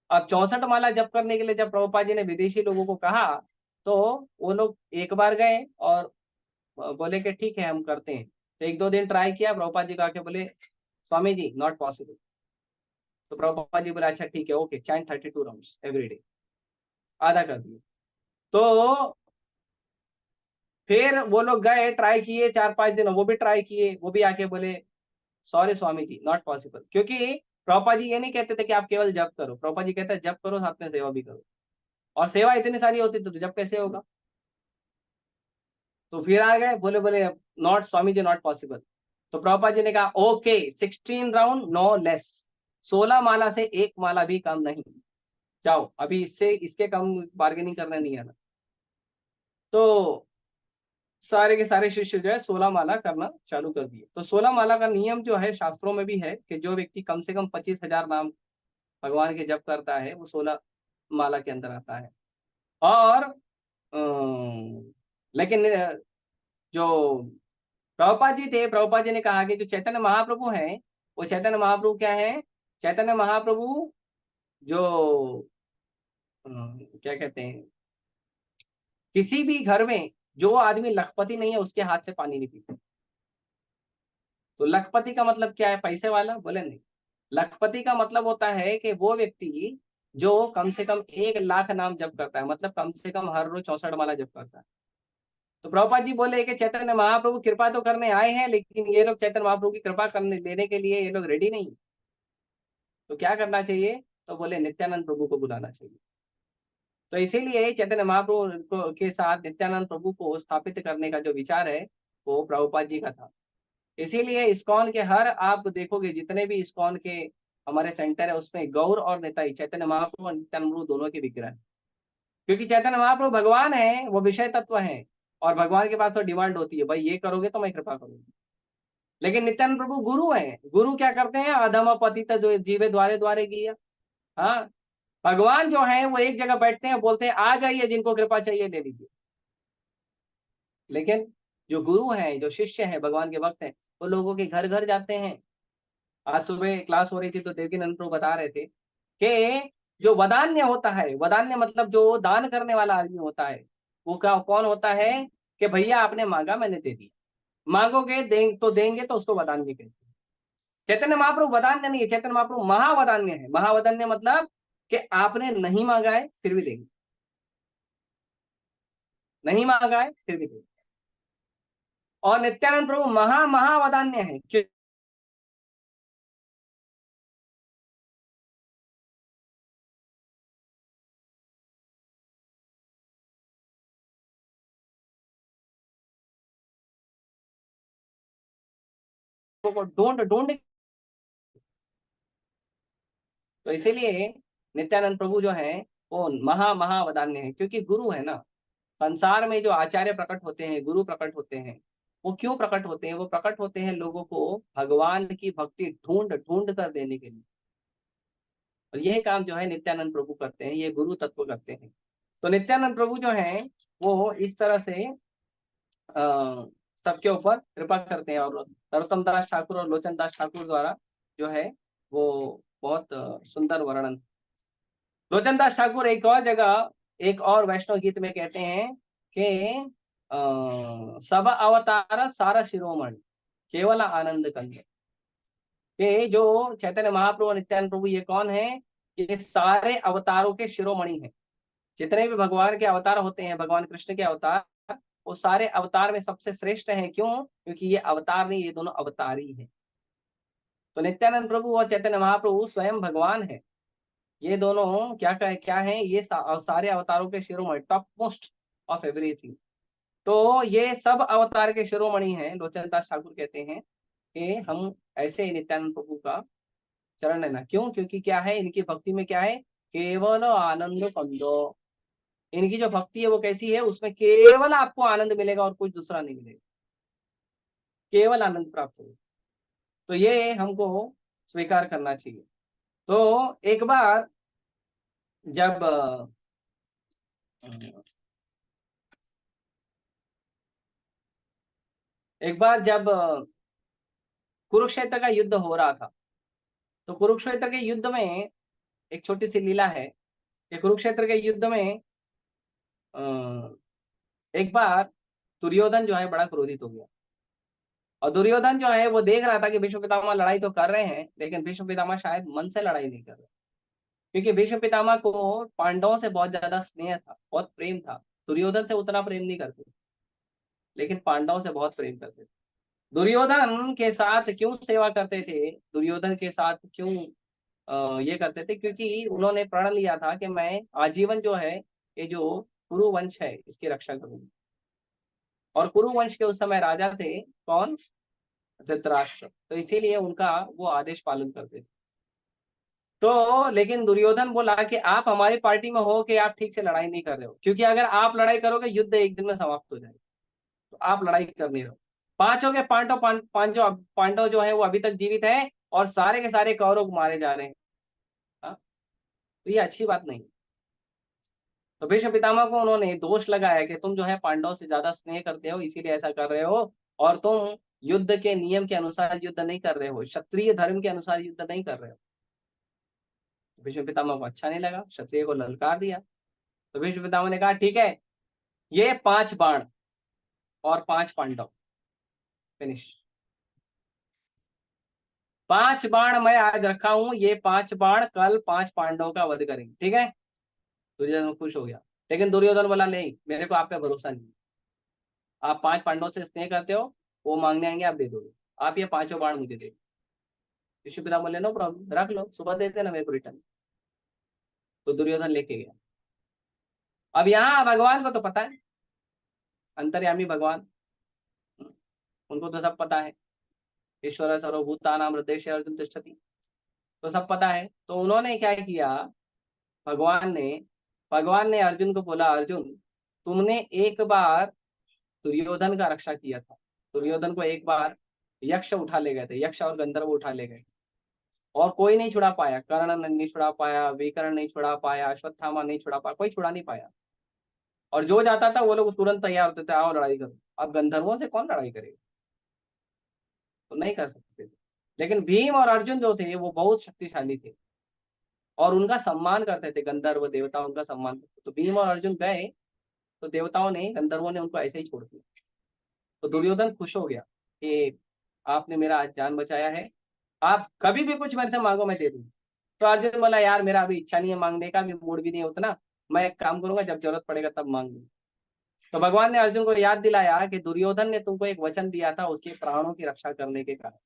अब 64 माला जप करने के लिए जब प्रभुपाद जी ने विदेशी लोगों को कहा तो वो लोग एक बार गए और बोले कि ठीक है हम करते हैं। तो एक दो दिन ट्राई किया, प्रभुपाद जी कहा के बोले स्वामी जी नॉट पॉसिबल। तो प्रभुपाद जी बोले अच्छा ठीक है okay chant 32 rounds every day. आधा कर दिए। तो फिर वो लोग गए ट्राई किए 4-5 दिन, वो भी ट्राई किए, वो भी आके बोले sorry Swami ji not possible. क्योंकि प्रभुपाद जी ये नहीं कहते थे कि आप केवल जप करो, प्रभुपाद जी कहते हैं जप करो साथ में सेवा भी करो। और सेवा इतनी सारी होती तो जप कैसे होगा। तो फिर आ गए बोले बोले not Swami ji not possible. तो प्रभुपाद जी ने कहा ओके 16 राउंड नो लेस, 16 माला से एक माला भी कम नहीं, जाओ अभी इससे इसके कम बार्गेनिंग करने नहीं आना। तो सारे के सारे शिष्य जो है 16 माला करना चालू कर दिए। तो 16 माला का नियम जो है शास्त्रों में भी है कि जो व्यक्ति कम से कम 25,000 नाम भगवान के जप करता है वो 16 माला के अंदर आता है। और लेकिन जो प्रभुपाद जी थे, प्रभुपाद जी ने कहा कि जो चैतन्य महाप्रभु हैं वो चैतन्य महाप्रभु क्या है, चैतन्य महाप्रभु जो क्या कहते हैं, किसी भी घर में जो आदमी लखपति नहीं है उसके हाथ से पानी नहीं पीते। तो लखपति का मतलब क्या है, पैसे वाला? बोले नहीं, लखपति का मतलब होता है कि वो व्यक्ति जो कम से कम 1 लाख नाम जप करता है, मतलब कम से कम हर रोज 64 माला जप करता है। तो प्रभुपाद जी बोले कि चैतन्य महाप्रभु कृपा तो करने आए हैं, लेकिन ये लोग चैतन्य महाप्रभु की कृपा करने लेने के लिए ये लोग रेडी नहीं। तो क्या करना चाहिए? तो बोले नित्यानंद प्रभु को बुलाना चाहिए। तो इसीलिए चैतन्य महाप्रभु के साथ नित्यानंद प्रभु को स्थापित करने का जो विचार है वो प्रभुपाद जी का था। इसीलिए इस्कॉन के हर आप देखोगे जितने भी इस्कॉन के हमारे सेंटर है उसमें गौर और निताई चैतन्य महाप्रभु और नित्यानंद प्रभु दोनों के विग्रह हैं। क्योंकि चैतन्य महाप्रभु भगवान है, वो विषय तत्व है, और भगवान के पास तो डिमांड होती है भाई ये करोगे तो मैं कृपा करूंगी। लेकिन नित्यानंद प्रभु गुरु है, गुरु क्या करते हैं, अधम पतित जो जीवे द्वारे द्वारे किया। हाँ, भगवान जो है वो एक जगह बैठते हैं, बोलते हैं आ जाइए जिनको कृपा चाहिए ले लीजिए। लेकिन जो गुरु हैं, जो शिष्य हैं, भगवान के भक्त हैं, वो लोगों के घर घर जाते हैं। आज सुबह क्लास हो रही थी तो देवकीनंद प्रभु बता रहे थे कि जो वदान्य होता है, वदान्य मतलब जो दान करने वाला आदमी होता है, वो क्या कौन होता है कि भैया आपने मांगा मैंने दे दिया, मांगोगे तो देंगे, तो उसको वदान्य कहते हैं। चैतन्य महाप्रभु वदान्य नहीं है, चैतन्य महाप्रभु महावदान्य है। महावदान्य मतलब कि आपने नहीं मांगा है फिर भी देंगे, नहीं मांगा है फिर भी देंगे। और नित्यानंद प्रभु महावदान्य है, डोंट डोंट। तो इसीलिए नित्यानंद प्रभु जो है वो महावदान्य है, क्योंकि गुरु है ना। संसार में जो आचार्य प्रकट होते हैं, गुरु प्रकट होते हैं, वो क्यों प्रकट होते हैं? वो प्रकट होते हैं लोगों को भगवान की भक्ति ढूंढ ढूंढ कर देने के लिए। और यह काम जो है नित्यानंद प्रभु करते हैं, ये गुरु तत्व करते हैं। तो नित्यानंद प्रभु जो है वो इस तरह से सबके ऊपर कृपा करते हैं। और नरोत्तम दास ठाकुर और लोचन दास ठाकुर द्वारा जो है वो बहुत सुंदर वर्णन। लोचन दास ठाकुर एक और जगह एक और वैष्णव गीत में कहते हैं कि सब अवतार सारा शिरोमणि केवल आनंद कंद। कि जो चैतन्य महाप्रभु और नित्यानंद प्रभु ये कौन है? ये सारे अवतारों के शिरोमणि हैं। जितने भी भगवान के अवतार होते हैं, भगवान कृष्ण के अवतार, वो सारे अवतार में सबसे श्रेष्ठ हैं। क्यों? क्योंकि ये अवतार नहीं, ये दोनों अवतारी हैं। तो नित्यानंद प्रभु और चैतन्य महाप्रभु स्वयं भगवान है। ये दोनों क्या है? ये सारे अवतारों के शिरोमणि, टॉप मोस्ट ऑफ एवरीथिंग। तो ये सब अवतार के शिरोमणि हैं। लोचन दास ठाकुर कहते हैं कि हम ऐसे ही नित्यानंद प्रभु का चरण लेना। क्यों? क्योंकि क्या है इनकी भक्ति में, क्या है? केवल आनंद कंदो। इनकी जो भक्ति है वो कैसी है? उसमें केवल आपको आनंद मिलेगा और कुछ दूसरा नहीं मिलेगा, केवल आनंद प्राप्त होगा। तो ये हमको स्वीकार करना चाहिए। तो जब एक बार जब कुरुक्षेत्र का युद्ध हो रहा था, तो कुरुक्षेत्र के युद्ध में एक छोटी सी लीला है कि कुरुक्षेत्र के युद्ध में एक बार दुर्योधन जो है बड़ा क्रोधित हो गया। और दुर्योधन जो है वो देख रहा था कि भीष्म पितामह लड़ाई तो कर रहे हैं, लेकिन भीष्म पितामह शायद मन से लड़ाई नहीं कर रहे, क्योंकि भीष्म पितामह को पांडवों से बहुत ज्यादा स्नेह था, बहुत प्रेम था। दुर्योधन से उतना प्रेम नहीं करते, लेकिन पांडवों से बहुत प्रेम करते थे। दुर्योधन के साथ क्यों सेवा करते थे, दुर्योधन के साथ क्यों ये करते थे? क्योंकि उन्होंने प्रण लिया था कि मैं आजीवन जो है ये जो कुरु वंश है इसकी रक्षा करूंगा। और कुरु वंश के उस समय राजा थे कौन? धृतराष्ट्र, तो इसीलिए उनका वो आदेश पालन करते थे। तो लेकिन दुर्योधन बोला कि आप हमारी पार्टी में हो कि आप ठीक से लड़ाई नहीं कर रहे हो, क्योंकि अगर आप लड़ाई करोगे युद्ध एक दिन में समाप्त हो जाएगा, तो आप लड़ाई कर नहीं रहे हो। पांचों के पांडव जो है वो अभी तक जीवित है और सारे के सारे कौरव मारे जा रहे हैं। हाँ? तो ये अच्छी बात नहीं। तो भीष्म पितामह को उन्होंने दोष लगाया कि तुम जो है पांडवों से ज्यादा स्नेह करते हो, इसीलिए ऐसा कर रहे हो, और तुम युद्ध के नियम के अनुसार युद्ध नहीं कर रहे हो, क्षत्रिय धर्म के अनुसार युद्ध नहीं कर रहे हो। तो भीष्म पितामह को अच्छा नहीं लगा, क्षत्रिय को ललकार दिया। तो भीष्म पितामह ने कहा ठीक है, ये 5 बाण और 5 पांडव, फिनिश। 5 बाण मैं आज रखा हूं, ये 5 बाण कल 5 पांडवों का वध करेंगे, ठीक है। दुर्योधन खुश हो गया, लेकिन दुर्योधन बोला नहीं, मेरे को आप पे भरोसा नहीं। आप 5 पांडवों से स्नेह करते हो, वो मांगने आएंगे, आप दे दोगे, आप ये पांचों बाण मुझे दे। विष्णु पिता बोले नो प्रॉब्लम, रख लो, सुबह देते ना मेरे को रिटर्न। तो दुर्योधन लेके गया। अब यहाँ भगवान को तो पता है, अंतर्यामी भगवान, उनको तो सब पता है। ईश्वर सर्वभूतानां हृदयेषु अर्जुन तिष्ठति, तो सब पता है। तो उन्होंने क्या किया, भगवान ने भगवान ने अर्जुन को बोला, अर्जुन तुमने एक बार दुर्योधन का रक्षा किया था। दुर्योधन को एक बार यक्ष उठा ले गए थे, यक्ष और गंधर्व उठा ले गए, और कोई नहीं छुड़ा पाया। कर्ण नहीं छुड़ा पाया, विकर्ण नहीं छुड़ा पाया, अश्वत्थामा नहीं छुड़ा पाया, कोई छुड़ा नहीं पाया। और जो जाता था वो लोग तुरंत तैयार होते थे, आओ लड़ाई करो। अब गंधर्वों से कौन लड़ाई करेगा, तो नहीं कर सकते थे। लेकिन भीम और अर्जुन जो थे वो बहुत शक्तिशाली थे और उनका सम्मान करते थे, गंधर्व देवता उनका सम्मान करते। तो भीम और अर्जुन गए, तो देवताओं ने, गंधर्वों ने उनको ऐसे ही छोड़ दिया। तो दुर्योधन खुश हो गया कि आपने मेरा आज जान बचाया है, आप कभी भी कुछ मेरे से मांगो मैं दे दूंगा। तो अर्जुन बोला यार मेरा अभी इच्छा नहीं है मांगने का, भी मूड भी नहीं है उतना, मैं एक काम करूंगा जब जरूरत पड़ेगा तब मांग लूंगा। तो भगवान ने अर्जुन को याद दिलाया कि दुर्योधन ने तुमको एक वचन दिया था उसके प्राणों की रक्षा करने के कारण।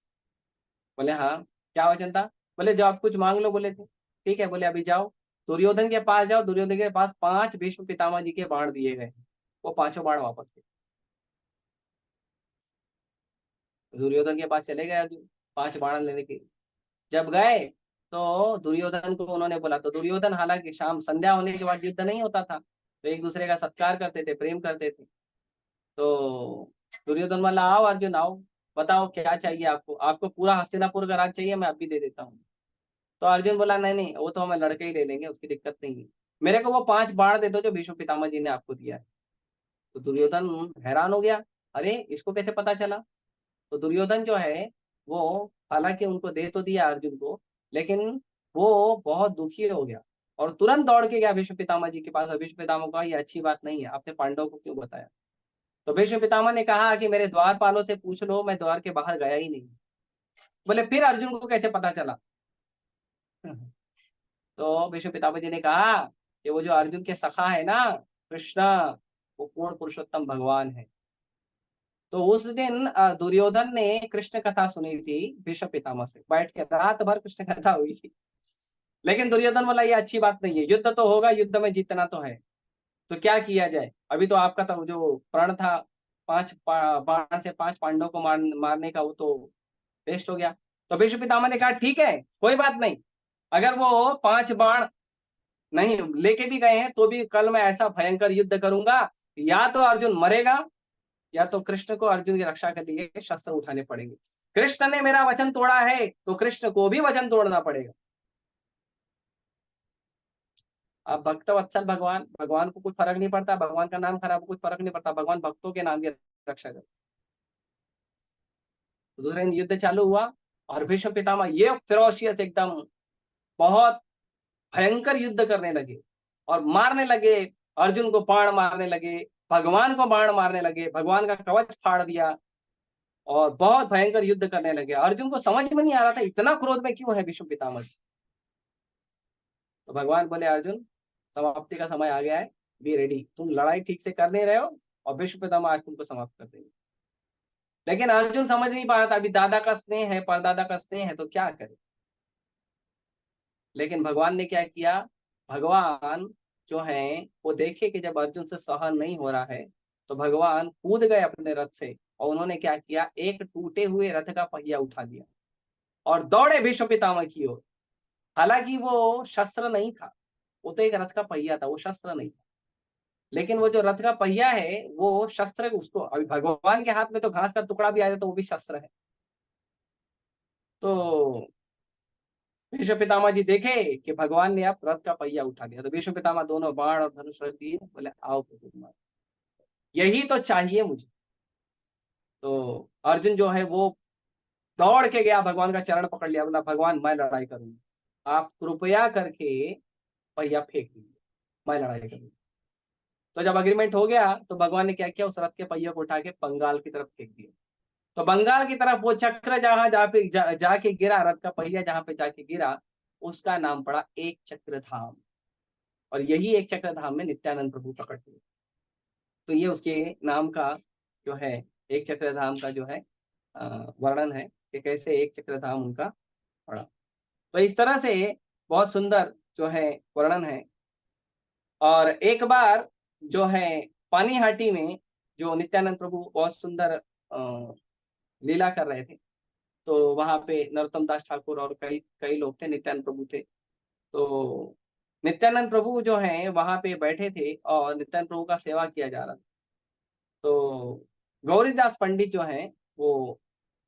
बोले हाँ, क्या वचन था। बोले जो आप कुछ मांग लो, बोले थे ठीक है। बोले अभी जाओ दुर्योधन के पास, जाओ दुर्योधन के पास 5 भीष्म पितामह जी के बाण दिए गए, वो पांचों बाण वापस थे। दुर्योधन के पास चले गए अर्जुन 5 बाण लेने के। जब गए तो दुर्योधन को उन्होंने बोला, तो दुर्योधन हालांकि शाम संध्या होने के बाद युद्ध नहीं होता था, तो एक दूसरे का सत्कार करते थे, प्रेम करते थे। तो दुर्योधन बोला आओ अर्जुन आओ, बताओ क्या चाहिए आपको, आपको पूरा हस्तिनापुर का राज चाहिए, मैं अभी दे देता हूँ। तो अर्जुन बोला नहीं नहीं, वो तो हमें लड़के ही ले लेंगे, उसकी दिक्कत नहीं है, मेरे को वो 5 बाण दे दो जो भीष्म पितामह जी ने आपको दिया है। तो दुर्योधन हैरान हो गया, अरे इसको कैसे पता चला। तो दुर्योधन जो है वो हालांकि उनको दे तो दिया अर्जुन को, लेकिन वो बहुत दुखी हो गया और तुरंत दौड़ के गया भीष्म पितामह जी के पास। और भीष्म पितामह को कहा ये अच्छी बात नहीं है, आपने पांडवों को क्यों बताया। तो भीष्म पितामह ने कहा कि मेरे द्वारपालों से पूछ लो, मैं द्वार के बाहर गया ही नहीं। बोले फिर अर्जुन को कैसे पता चला। तो भीष्म पितामह जी ने कहा कि वो जो अर्जुन के सखा है ना, कृष्णा, वो पूर्ण पुरुषोत्तम भगवान है। तो उस दिन दुर्योधन ने कृष्ण कथा सुनी थी भीष्म पितामह से, बैठ के रात भर कृष्ण कथा हुई थी। लेकिन दुर्योधन बोला ये अच्छी बात नहीं है, युद्ध तो होगा, युद्ध में जीतना तो है, तो क्या किया जाए। अभी तो आपका तो जो प्रण था 5 बाण से 5 पांडवों को मारने का, वो तो वेस्ट हो गया। तो भीष्म पितामह ने कहा ठीक है कोई बात नहीं, अगर वो 5 बाण नहीं लेके भी गए हैं तो भी कल मैं ऐसा भयंकर युद्ध करूंगा, या तो अर्जुन मरेगा या तो कृष्ण को अर्जुन की रक्षा के लिए शस्त्र उठाने पड़ेंगे। कृष्ण ने मेरा वचन तोड़ा है तो कृष्ण को भी वचन तोड़ना पड़ेगा। अब भक्त वत्सल भगवान, भगवान को कुछ फर्क नहीं पड़ता, भगवान का नाम खराब कुछ फर्क नहीं पड़ता, भगवान भक्तों के नाम की रक्षा कर। तो दूसरे दिन युद्ध चालू हुआ और भीष्म पितामह ये फिरोशियस एकदम बहुत भयंकर युद्ध करने लगे और मारने लगे, अर्जुन को बाण मारने लगे, भगवान को बाण मारने लगे, भगवान का कवच फाड़ दिया और बहुत भयंकर युद्ध करने लगे। अर्जुन को समझ में नहीं आ रहा था इतना क्रोध में क्यों है भीष्म पितामह। तो भगवान बोले अर्जुन समाप्ति का समय आ गया है, बी रेडी, तुम लड़ाई ठीक से कर नहीं रहे हो और भीष्म पितामह आज तुमको समाप्त कर देंगे। लेकिन अर्जुन समझ नहीं पा रहा था, अभी दादा का स्नेह है, परदादा का स्नेह है, तो क्या करे। लेकिन भगवान ने क्या किया, भगवान जो है वो देखे कि जब अर्जुन से सहन नहीं हो रहा है, तो भगवान कूद गए अपने रथ से और उन्होंने क्या किया, एक टूटे हुए रथ का पहिया उठा लिया और दौड़े भीष्म पितामह की ओर। हालांकि वो शस्त्र नहीं था, वो तो एक रथ का पहिया था, वो शस्त्र नहीं था। लेकिन वो जो रथ का पहिया है वो शस्त्र, उसको अभी भगवान के हाथ में तो घास का टुकड़ा भी आ जाए तो वो भी शस्त्र है। तो भीष्म पितामह जी देखे कि भगवान ने अब रथ का पहिया उठा लिया, तो भीष्म पितामह दोनों बाण और धनुष रख दिए, बोले आओ प्रभु कुमार, यही तो चाहिए मुझे। तो अर्जुन जो है वो दौड़ के गया, भगवान का चरण पकड़ लिया, बोला भगवान मैं लड़ाई करूंगा, आप कृपया करके पहिया फेंक दीजिए, मैं लड़ाई करूंगा। तो जब अग्रीमेंट हो गया तो भगवान ने क्या किया, उस रथ के पहिए को उठा के बंगाल की तरफ फेंक दिया। तो बंगाल की तरफ वो चक्र जहां जाके गिरा, रथ का पहिया जहां पे जाके गिरा, उसका नाम पड़ा एक चक्र धाम। और यही एक चक्र धाम में नित्यानंद प्रभु प्रकट हुए। तो ये उसके नाम का जो है, एक चक्र धाम का जो है वर्णन है कि कैसे एक चक्र धाम उनका पड़ा। तो इस तरह से बहुत सुंदर जो है वर्णन है। और एक बार जो है पानीहाटी में जो नित्यानंद प्रभु बहुत सुंदर लीला कर रहे थे, तो वहां पे नरोत्तम दास ठाकुर और कई कई लोग थे, नित्यानंद प्रभु थे। तो नित्यानंद प्रभु जो हैं वहां पे बैठे थे और नित्यानंद प्रभु का सेवा किया जा रहा था। तो गौरीदास पंडित जो हैं वो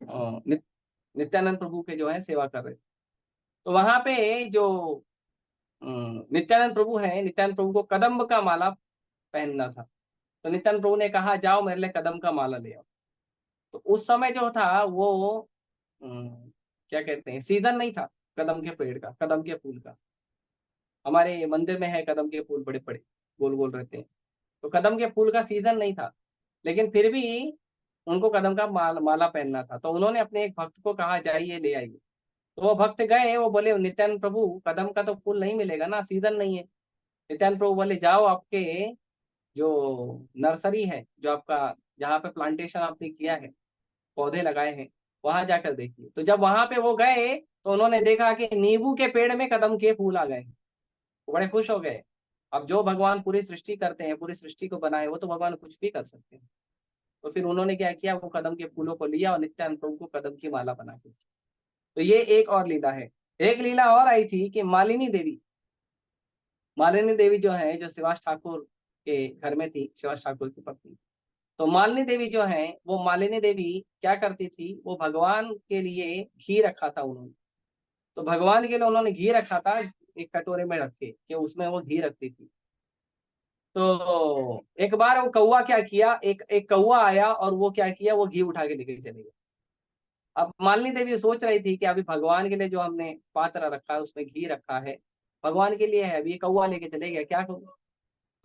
नित्यानंद प्रभु के जो है सेवा कर रहे थे। तो वहां पे जो नित्यानंद प्रभु हैं, नित्यानंद प्रभु को कदम्ब का माला पहनना था। तो नित्यानंद प्रभु ने कहा जाओ मेरे लिए कदम का माला ले आओ। तो उस समय जो था वो क्या कहते हैं, सीजन नहीं था कदम के पेड़ का, कदम के फूल का। हमारे मंदिर में है कदम के फूल, बड़े बड़े गोल गोल रहते हैं। तो कदम के फूल का सीजन नहीं था, लेकिन फिर भी उनको कदम का माला पहनना था। तो उन्होंने अपने एक भक्त को कहा जाइए ले आइए। तो वो भक्त गए, वो बोले नित्यानंद प्रभु कदम का तो फूल नहीं मिलेगा ना, सीजन नहीं है। नित्यानंद प्रभु बोले जाओ आपके जो नर्सरी है, जो आपका जहाँ पे प्लांटेशन आपने किया है, पौधे लगाए हैं, वहां जाकर देखिए। तो जब वहां पे वो गए तो उन्होंने देखा कि नींबू के पेड़ में कदम के फूल आ गए। वो बड़े खुश हो गए। अब जो भगवान पूरी सृष्टि करते हैं, पूरी सृष्टि को बनाए, वो तो भगवान कुछ भी कर सकते हैं। तो फिर उन्होंने क्या किया, वो कदम के फूलों को लिया और नित्यानंद प्रभु को कदम की माला बना के। तो ये एक और लीला है। एक लीला और आई थी कि मालिनी देवी, मालिनी देवी जो है, जो शिवास ठाकुर के घर में थी, शिवास ठाकुर की पत्नी। तो मालिनी देवी जो है, वो मालिनी देवी क्या करती थी, वो भगवान के लिए घी रखा था उन्होंने। तो भगवान के लिए उन्होंने घी रखा था एक कटोरे में रख के, कि उसमें वो घी रखती थी। तो एक बार वो कौवा क्या किया, एक एक कौवा आया और वो क्या किया, वो घी उठा के लेके चले गया। अब मालिनी देवी सोच रही थी कि अभी भगवान के लिए जो हमने पात्र रखा है उसमें घी रखा है, भगवान के लिए है, अभी ये कौवा लेके चले गया, क्या करूं।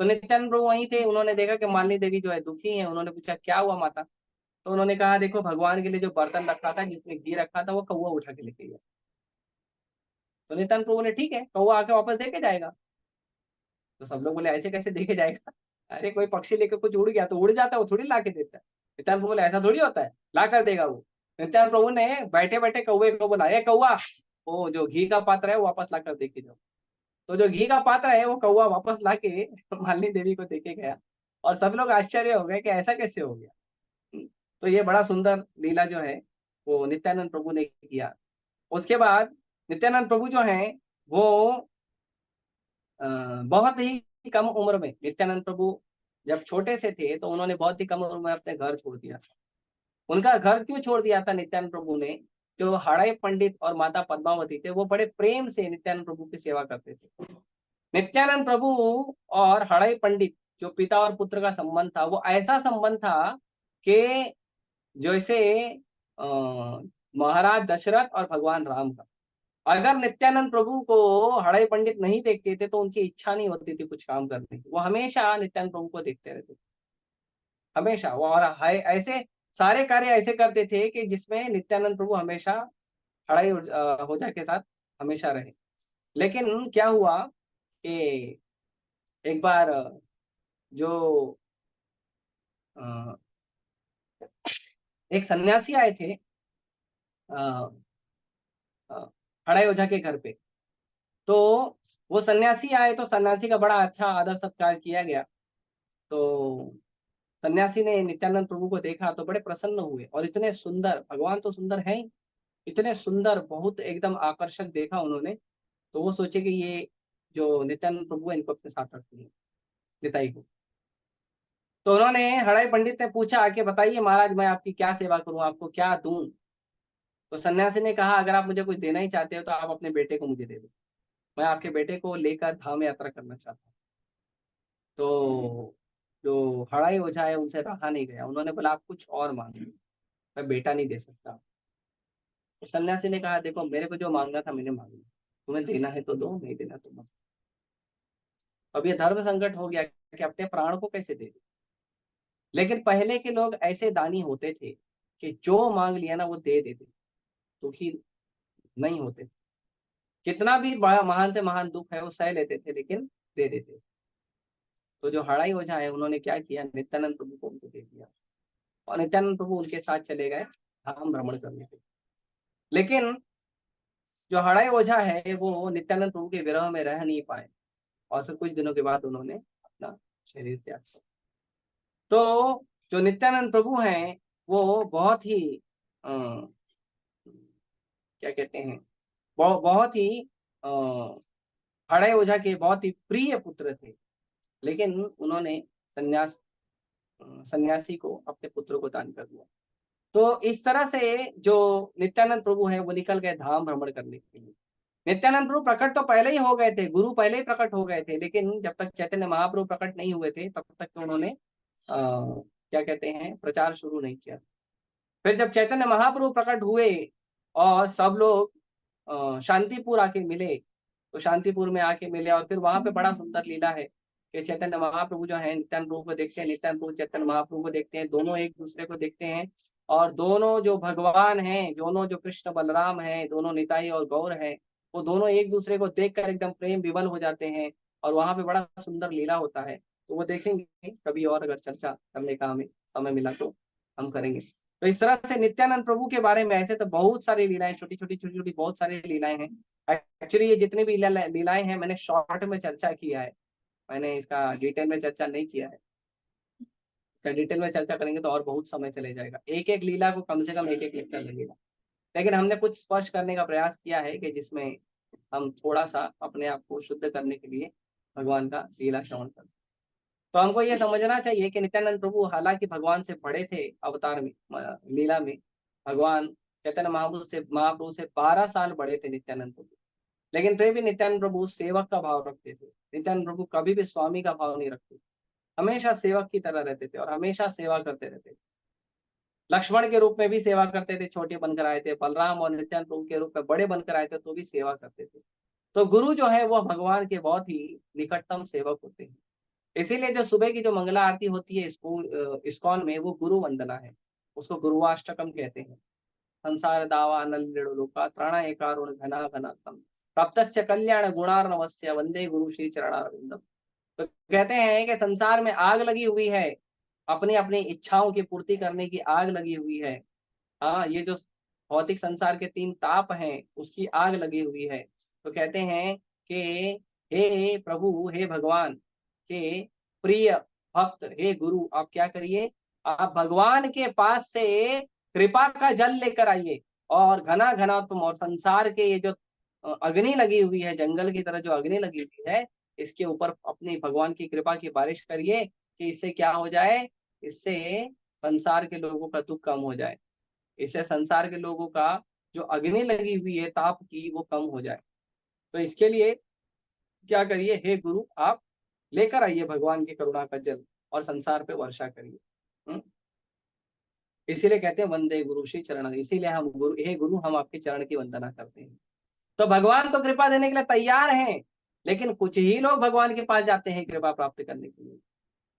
तो नित्यानंद प्रभु वहीं थे, उन्होंने देखा कि मालिनी देवी जो है दुखी है। उन्होंने पूछा क्या हुआ माता। तो उन्होंने कहा देखो भगवान के लिए जो बर्तन रखा था जिसमें घी रखा था वो कौवा उठा के लेके गया। तो नित्यानंद प्रभु ने ठीक है, कौवा आके वापस देके जाएगा। तो सब लोग बोले ऐसे कैसे देके जाएगा, अरे कोई पक्षी लेकर कुछ उड़ गया तो उड़ जाता है, वो थोड़ी ला के देता है। नित्यानंद प्रभु बोले ऐसा थोड़ी होता है, ला कर देगा वो। नित्यानंद प्रभु ने बैठे बैठे कौवे को बोला, ए कौवा, वो जो घी का पात्र है वो वापस ला कर देके जाओ। तो जो घी का पात्र है वो कौवा वापस ला के मालिनी देवी को देके गया। और सब लोग आश्चर्य हो गए कि ऐसा कैसे हो गया। तो ये बड़ा सुंदर लीला जो है वो नित्यानंद प्रभु ने किया। उसके बाद नित्यानंद प्रभु जो हैं वो बहुत ही कम उम्र में, नित्यानंद प्रभु जब छोटे से थे तो उन्होंने बहुत ही कम उम्र में अपने घर छोड़ दिया था। उनका घर क्यों छोड़ दिया था नित्यानंद प्रभु ने, जो हड़ाई पंडित और माता पद्मावती थे वो बड़े प्रेम से नित्यानंद प्रभु की सेवा करते थे। नित्यानंद प्रभु और हड़ाई पंडित जो पिता और पुत्र का संबंध था, वो ऐसा संबंध था कि जैसे अ, महाराज दशरथ और भगवान राम का। अगर नित्यानंद प्रभु को हड़ाई पंडित नहीं देखते थे तो उनकी इच्छा नहीं होती थी कुछ काम करने की, वो हमेशा नित्यानंद प्रभु को देखते रहते थे, हमेशा वो। और ऐसे सारे कार्य ऐसे करते थे कि जिसमें नित्यानंद प्रभु हमेशा हड़ाई होजा के साथ हमेशा रहे। लेकिन क्या हुआ कि एक बार जो अ, एक सन्यासी आए थे अ, अ, हड़ाई ओझा के घर पे। तो वो सन्यासी आए तो सन्यासी का बड़ा अच्छा आदर सत्कार किया गया। तो सन्यासी ने नित्यानंद प्रभु को देखा तो बड़े प्रसन्न हुए, और इतने सुंदर, भगवान तो सुंदर है ही, इतने सुंदर, बहुत एकदम आकर्षक देखा उन्होंने। तो वो सोचे कि ये जो नित्यानंद प्रभु है इनको अपने साथ रखते हैं, निताई को। तो उन्होंने, हड़ाई पंडित ने पूछा कि बताइए महाराज, मैं आपकी क्या सेवा करूं, आपको क्या दूं। तो सन्यासी ने कहा, अगर आप मुझे कुछ देना ही चाहते हो तो आप अपने बेटे को मुझे दे दो, मैं आपके बेटे को लेकर धाम यात्रा करना चाहता हूँ। तो जो हड़ाई ओझा है उनसे रहा नहीं गया, उन्होंने बोला आप कुछ और मांगो, मैं बेटा नहीं दे सकता। तो सन्यासी ने कहा, देखो मेरे को जो मांगना था मैंने मांग लिया, तुम्हें देना है तो दो, नहीं देना तो मत। अब ये धर्म संकट हो गया कि अपने प्राण को कैसे दे दे। लेकिन पहले के लोग ऐसे दानी होते थे कि जो मांग लिया ना वो दे देते, दुखी नहीं होते थे। कितना भी बड़ा महान से महान दुख है वो सह लेते थे, लेकिन दे देते। तो जो हड़ाई ओझा है उन्होंने क्या किया, नित्यानंद प्रभु को उनको दे दिया, और नित्यानंद प्रभु उनके साथ चले गए धाम भ्रमण करने के लिए। लेकिन जो हड़ाई ओझा है वो नित्यानंद प्रभु के विरह में रह नहीं पाए, और फिर कुछ दिनों के बाद उन्होंने अपना शरीर त्याग किया। तो जो नित्यानंद प्रभु हैं वो बहुत ही क्या कहते हैं, बहुत ही अ, हड़ाई ओझा के बहुत ही प्रिय पुत्र थे। लेकिन उन्होंने सन्यासी को अपने पुत्र को दान कर दिया। तो इस तरह से जो नित्यानंद प्रभु है वो निकल गए धाम भ्रमण करने के लिए। नित्यानंद प्रभु प्रकट तो पहले ही हो गए थे, गुरु पहले ही प्रकट हो गए थे, लेकिन जब तक चैतन्य महाप्रभु प्रकट नहीं हुए थे तब तक तो उन्होंने क्या कहते हैं, प्रचार शुरू नहीं किया। फिर जब चैतन्य महाप्रभु प्रकट हुए और सब लोग शांतिपुर आके मिले, तो शांतिपुर में आके मिले, और फिर वहां पे बड़ा सुंदर लीला है कि चैतन्य महाप्रभु जो है नित्यानंद प्रभु को देखते हैं, नित्यानंद प्रभु चैतन्य महाप्रभु को देखते हैं, दोनों एक दूसरे को देखते हैं, और दोनों जो भगवान हैं, दोनों जो कृष्ण बलराम हैं, दोनों निताई और गौर हैं, वो दोनों एक दूसरे को देखकर एकदम प्रेम विवल हो जाते हैं, और वहां पे बड़ा सुंदर लीला होता है। तो वो देखेंगे कभी, और अगर चर्चा करने का हमें समय मिला तो हम करेंगे। तो इस तरह से नित्यानंद प्रभु के बारे में ऐसे तो बहुत सारी लीलाएं, छोटी छोटी बहुत सारी लीलाएं हैं। एक्चुअली ये जितनी भी लीलाएं हैं मैंने शॉर्ट में चर्चा किया है, मैंने इसका डिटेल में चर्चा नहीं किया है। इसका डिटेल में चर्चा करेंगे तो और बहुत समय चले जाएगा, एक एक लीला को कम से कम एक एक लेक्चर लगेगा। लेकिन हमने कुछ स्पर्श करने का प्रयास किया है कि जिसमें हम थोड़ा सा अपने आप को शुद्ध करने के लिए भगवान का लीला श्रवण कर सकें। तो हमको ये समझना चाहिए कि नित्यानंद प्रभु हालांकि भगवान से बड़े थे अवतार में, लीला में, भगवान चैतन्य महाप्रभु से 12 साल बड़े थे नित्यानंद प्रभु, लेकिन फिर भी नित्यानंद प्रभु सेवक का भाव रखते थे। नित्यानंद प्रभु कभी भी स्वामी का भाव नहीं रखते, हमेशा सेवक की तरह रहते थे और हमेशा सेवा करते रहते थे। लक्ष्मण के रूप में भी सेवा करते थे, छोटे बनकर आए थे, बलराम और नित्यानंद प्रभु के रूप में बड़े बनकर आए थे तो भी सेवा करते थे। तो गुरु जो है वो भगवान के बहुत ही निकटतम सेवक होते हैं। इसीलिए जो सुबह की जो मंगला आरती होती है स्कूल इस्कॉन में, वो गुरु वंदना है, उसको गुरुवाष्टकम कहते हैं। संसार दावा लोका त्राणाय कारुण घना घनातम प्राप्तस्य कल्याण गुणार्णवस्य वंदे गुरु श्री चरणारविंदम। तो कहते हैं कि संसार में आग लगी हुई है, अपनी अपनी इच्छाओं की पूर्ति करने की आग लगी हुई है। हाँ, ये जो भौतिक संसार के 3 ताप हैं उसकी आग लगी हुई है। तो कहते हैं कि हे प्रभु, हे भगवान के प्रिय भक्त, हे गुरु, आप क्या करिए, आप भगवान के पास से कृपा का जल लेकर आइए, और घना घना तुम, और संसार के ये जो अग्नि लगी हुई है, जंगल की तरह जो अग्नि लगी हुई है, इसके ऊपर अपनी भगवान की कृपा की बारिश करिए कि इससे क्या हो जाए, इससे संसार के लोगों का दुख कम हो जाए, इससे संसार के लोगों का जो अग्नि लगी हुई है ताप की वो कम हो जाए। तो इसके लिए क्या करिए, हे गुरु, आप लेकर आइए भगवान की करुणा का जल और संसार पे वर्षा करिए। इसीलिए कहते हैं वंदे गुरु श्री चरण, इसीलिए हम गुरु, हे गुरु, हम आपके चरण की वंदना करते हैं। तो भगवान तो कृपा देने के लिए तैयार हैं, लेकिन कुछ ही लोग भगवान के पास जाते हैं कृपा प्राप्त करने के लिए।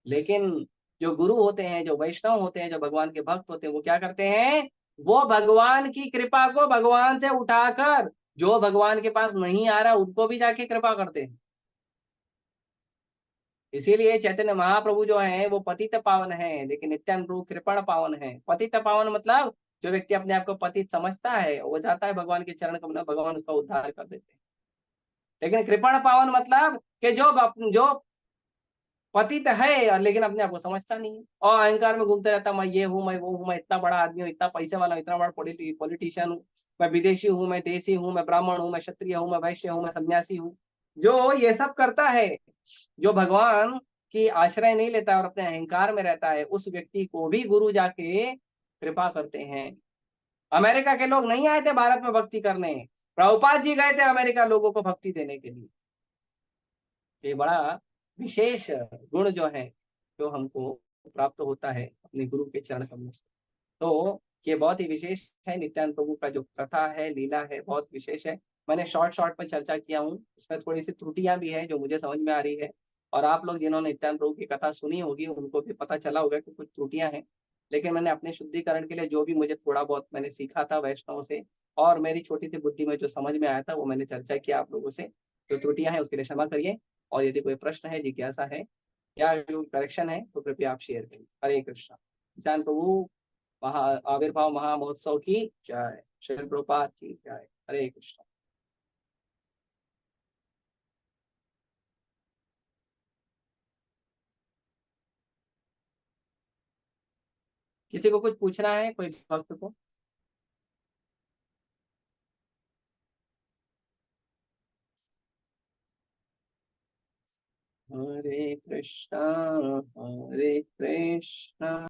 लेकिन जो गुरु होते हैं, जो वैष्णव होते हैं, जो भगवान के भक्त होते हैं, वो क्या करते हैं, वो भगवान की कृपा को भगवान से उठाकर जो भगवान के पास नहीं आ रहा उनको भी जाके कृपा करते हैं। इसीलिए चैतन्य महाप्रभु जो है वो पतित पावन है, लेकिन नित्यानंद प्रभु कृपण पावन है। पतित पावन मतलब जो व्यक्ति अपने आप को पतित समझता है वो जाता है भगवान के चरण कमल, भगवान उसका उद्धार कर देते हैं। लेकिन कृपण पावन मतलब कि जो पतित है और लेकिन अपने आप को समझता नहीं है और अहंकार में घूमते रहता, मैं ये हूँ, मैं वो हूँ, मैं इतना बड़ा आदमी हूँ, इतना पैसे वाला हूँ, इतना बड़ा पॉलिटिशियन हूँ, मैं विदेशी हूँ, मैं देसी हूँ, मैं ब्राह्मण हूँ, मैं क्षत्रिय हूँ, मैं वैश्य हूँ, मैं सन्यासी हूँ। जो ये सब करता है, जो भगवान की आश्रय नहीं लेता और अपने अहंकार में रहता है, उस व्यक्ति को भी गुरु जाके कृपा करते हैं। अमेरिका के लोग नहीं आए थे भारत में भक्ति करने, प्रभुपाद जी गए थे अमेरिका लोगों को भक्ति देने के लिए। ये बड़ा विशेष गुण जो है, जो हमको प्राप्त होता है अपने गुरु के चरण कमलों से। तो ये बहुत ही विशेष है, नित्यानंद प्रभु का जो कथा है, लीला है, बहुत विशेष है। मैंने शॉर्ट शॉर्ट में चर्चा किया हूँ, इसमें थोड़ी सी त्रुटियां भी है जो मुझे समझ में आ रही है, और आप लोग जिन्होंने नित्यानंद प्रभु की कथा सुनी होगी उनको भी पता चला होगा कि कुछ त्रुटियां हैं। लेकिन मैंने अपने शुद्धिकरण के लिए जो भी मुझे थोड़ा बहुत मैंने सीखा था वैष्णव से, और मेरी छोटी सी बुद्धि में जो समझ में आया था वो मैंने चर्चा किया आप लोगों से। जो त्रुटियां हैं उसके लिए क्षमा करिए, और यदि कोई प्रश्न है, जिज्ञासा है या जो करेक्शन है तो कृपया आप शेयर करिए। हरे कृष्णा। नित्यानंद प्रभु महा आविर्भाव महामहोत्सव की जय। श्रील प्रभुपाद की जय। हरे कृष्ण। किसी को कुछ पूछना है, कोई भक्त को? हरे कृष्णा हरे कृष्णा